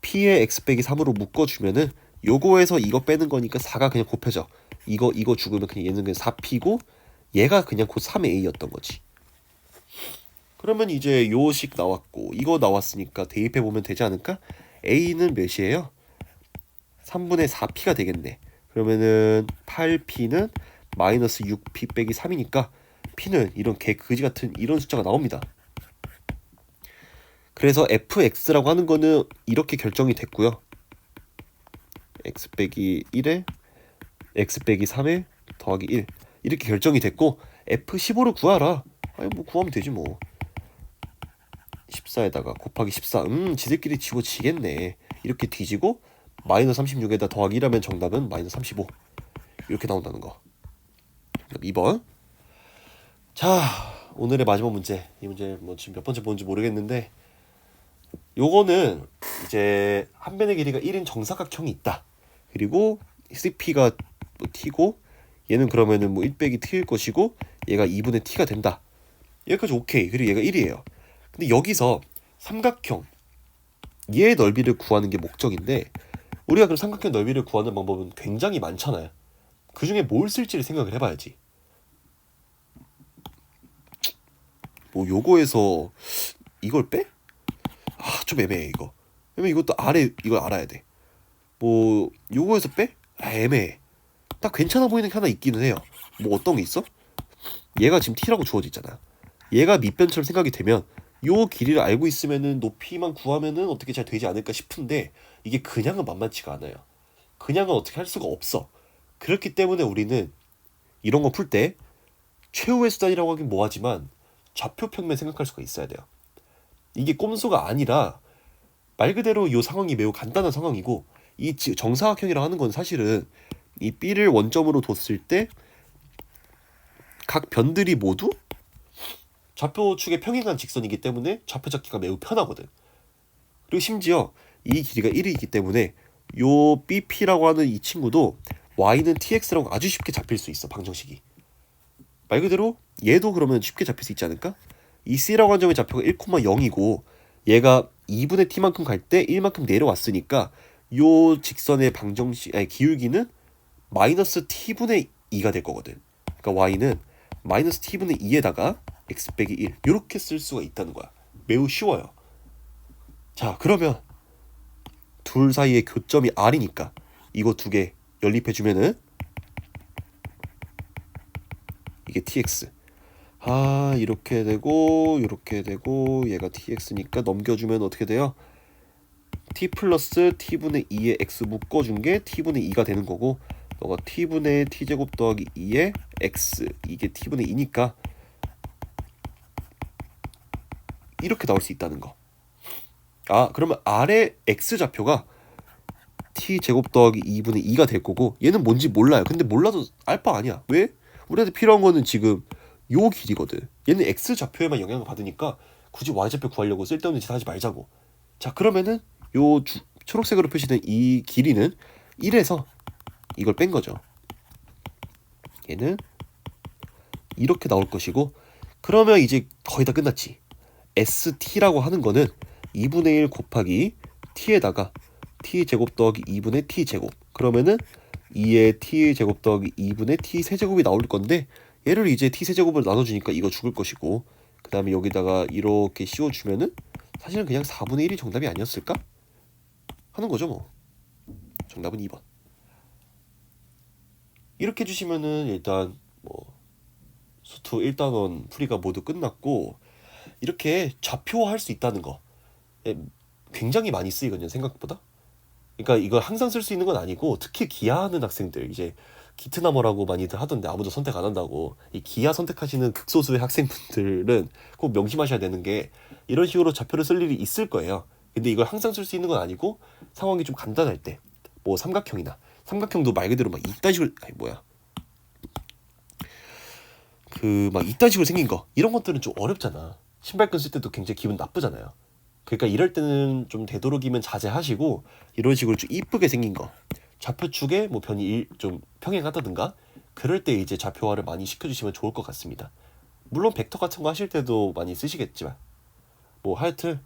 p의 x 빼기 3으로 묶어주면은 요거에서 이거 빼는 거니까 4가 그냥 곱해져. 이거 죽으면 그냥 얘는 그냥 4p고 얘가 그냥 곧 3의 a였던 거지. 그러면 이제 요 식 나왔고 이거 나왔으니까 대입해 보면 되지 않을까? a는 몇이에요? 3분의 4p가 되겠네. 그러면은 8p는 마이너스 6p 빼기 3이니까 p는 이런 개 그지 같은 이런 숫자가 나옵니다. 그래서 fx라고 하는 거는 이렇게 결정이 됐고요. x 빼기 1에 x 빼기 3에 더하기 1 이렇게 결정이 됐고 f15를 구하라. 아니 뭐 구하면 되지 뭐. 14에다가 곱하기 14 지들끼리 지워지겠네. 이렇게 뒤지고 마이너스 36에다 더하기 1하면 정답은 마이너스 35 이렇게 나온다는 거. 2번. 자, 오늘의 마지막 문제. 이 문제 뭐 지금 몇 번째 보는지 모르겠는데 요거는 이제 한 변의 길이가 1인 정사각형이 있다. 그리고 CP가 뭐 t고 얘는 그러면은 뭐 1 빼기 t일 것이고 얘가 2분의 t가 된다. 여기까지 오케이. 그리고 얘가 1이에요. 근데 여기서 삼각형 얘의 넓이를 구하는 게 목적인데 우리가 그럼 삼각형 넓이를 구하는 방법은 굉장히 많잖아요. 그 중에 뭘 쓸지를 생각을 해봐야지. 뭐 요거에서 이걸 빼? 아, 좀 애매해 이거. 왜냐면 이것도 이걸 알아야 돼. 뭐 요거에서 빼? 아, 애매해. 딱 괜찮아 보이는 게 하나 있기는 해요. 뭐 어떤 게 있어? 얘가 지금 t라고 주어져 있잖아. 얘가 밑변처럼 생각이 되면 요 길이를 알고 있으면은 높이만 구하면은 어떻게 잘 되지 않을까 싶은데 이게 그냥은 만만치가 않아요. 그냥은 어떻게 할 수가 없어. 그렇기 때문에 우리는 이런 거 풀 때 최후의 수단이라고 하긴 뭐하지만 좌표 평면 생각할 수가 있어야 돼요. 이게 꼼수가 아니라 말 그대로 이 상황이 매우 간단한 상황이고 이 정사각형이라 하는 건 사실은 이 B를 원점으로 뒀을 때 각 변들이 모두 좌표축의 평행한 직선이기 때문에 좌표 잡기가 매우 편하거든. 그리고 심지어 이 길이가 1이기 때문에 요 BP라고 하는 이 친구도 Y는 TX라고 아주 쉽게 잡힐 수 있어. 방정식이. 말 그대로 얘도 그러면 쉽게 잡힐 수 있지 않을까? 이 C라고 하는 점의 좌표가 1,0이고 얘가 2분의 T만큼 갈 때 1만큼 내려왔으니까 요 직선의 기울기는 마이너스 T분의 2가 될 거거든. 그러니까 Y는 마이너스 T분의 2에다가 X 빼기 1 이렇게 쓸 수가 있다는 거야. 매우 쉬워요. 자, 그러면 둘 사이의 교점이 R이니까 이거 두 개 연립해주면은 이게 tx. 아, 이렇게 되고 이렇게 되고 얘가 tx니까 넘겨주면 어떻게 돼요? t 플러스 t분의 2의 x 묶어준 게 t분의 2가 되는 거고, 너가 t분의 t제곱 더하기 2의 x, 이게 t분의 2니까 이렇게 나올 수 있다는 거. 아, 그러면 R의 x좌표가 t제곱 더하기 2분의 2가 될 거고, 얘는 뭔지 몰라요. 근데 몰라도 알바 아니야. 왜? 우리한테 필요한 거는 지금 요 길이거든. 얘는 x좌표에만 영향을 받으니까 굳이 y좌표 구하려고 쓸데없는 짓 하지 말자고. 자, 그러면은 요 초록색으로 표시된 이 길이는 1에서 이걸 뺀 거죠. 얘는 이렇게 나올 것이고, 그러면 이제 거의 다 끝났지. ST라고 하는 거는 2분의 1 곱하기 t에다가 t제곱 더하기 2분의 t제곱, 그러면은 2의 t제곱 더하기 2분의 t 세제곱이 나올 건데, 얘를 이제 t 세제곱으로 나눠주니까 이거 죽을 것이고, 그 다음에 여기다가 이렇게 씌워주면은 사실은 그냥 4분의 1이 정답이 아니었을까? 하는 거죠 뭐. 정답은 2번. 이렇게 해주시면은 일단 뭐 수투 1단원 풀이가 모두 끝났고, 이렇게 좌표화할 수 있다는 거 굉장히 많이 쓰이거든요, 생각보다. 그러니까 이걸 항상 쓸 수 있는 건 아니고, 특히 기하하는 학생들, 이제 기트나머라고 많이들 하던데 아무도 선택 안 한다고, 이 기하 선택하시는 극소수의 학생분들은 꼭 명심하셔야 되는 게, 이런 식으로 좌표를 쓸 일이 있을 거예요. 근데 이걸 항상 쓸 수 있는 건 아니고, 상황이 좀 간단할 때, 뭐 삼각형이나, 삼각형도 말 그대로 막 이딴 식으로, 아니 뭐야, 그 막 이딴 식으로 생긴 거, 이런 것들은 좀 어렵잖아. 신발끈 쓸 때도 굉장히 기분 나쁘잖아요. 그러니까 이럴 때는 좀 되도록이면 자제하시고, 이런 식으로 좀 이쁘게 생긴 거, 좌표축에 뭐 변이 좀 평행하다든가, 그럴 때 이제 좌표화를 많이 시켜주시면 좋을 것 같습니다. 물론 벡터 같은 거 하실 때도 많이 쓰시겠지만, 뭐 하여튼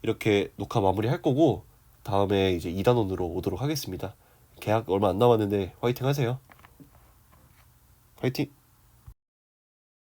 이렇게 녹화 마무리 할 거고, 다음에 이제 2단원으로 오도록 하겠습니다. 계약 얼마 안 남았는데 화이팅 하세요. 화이팅!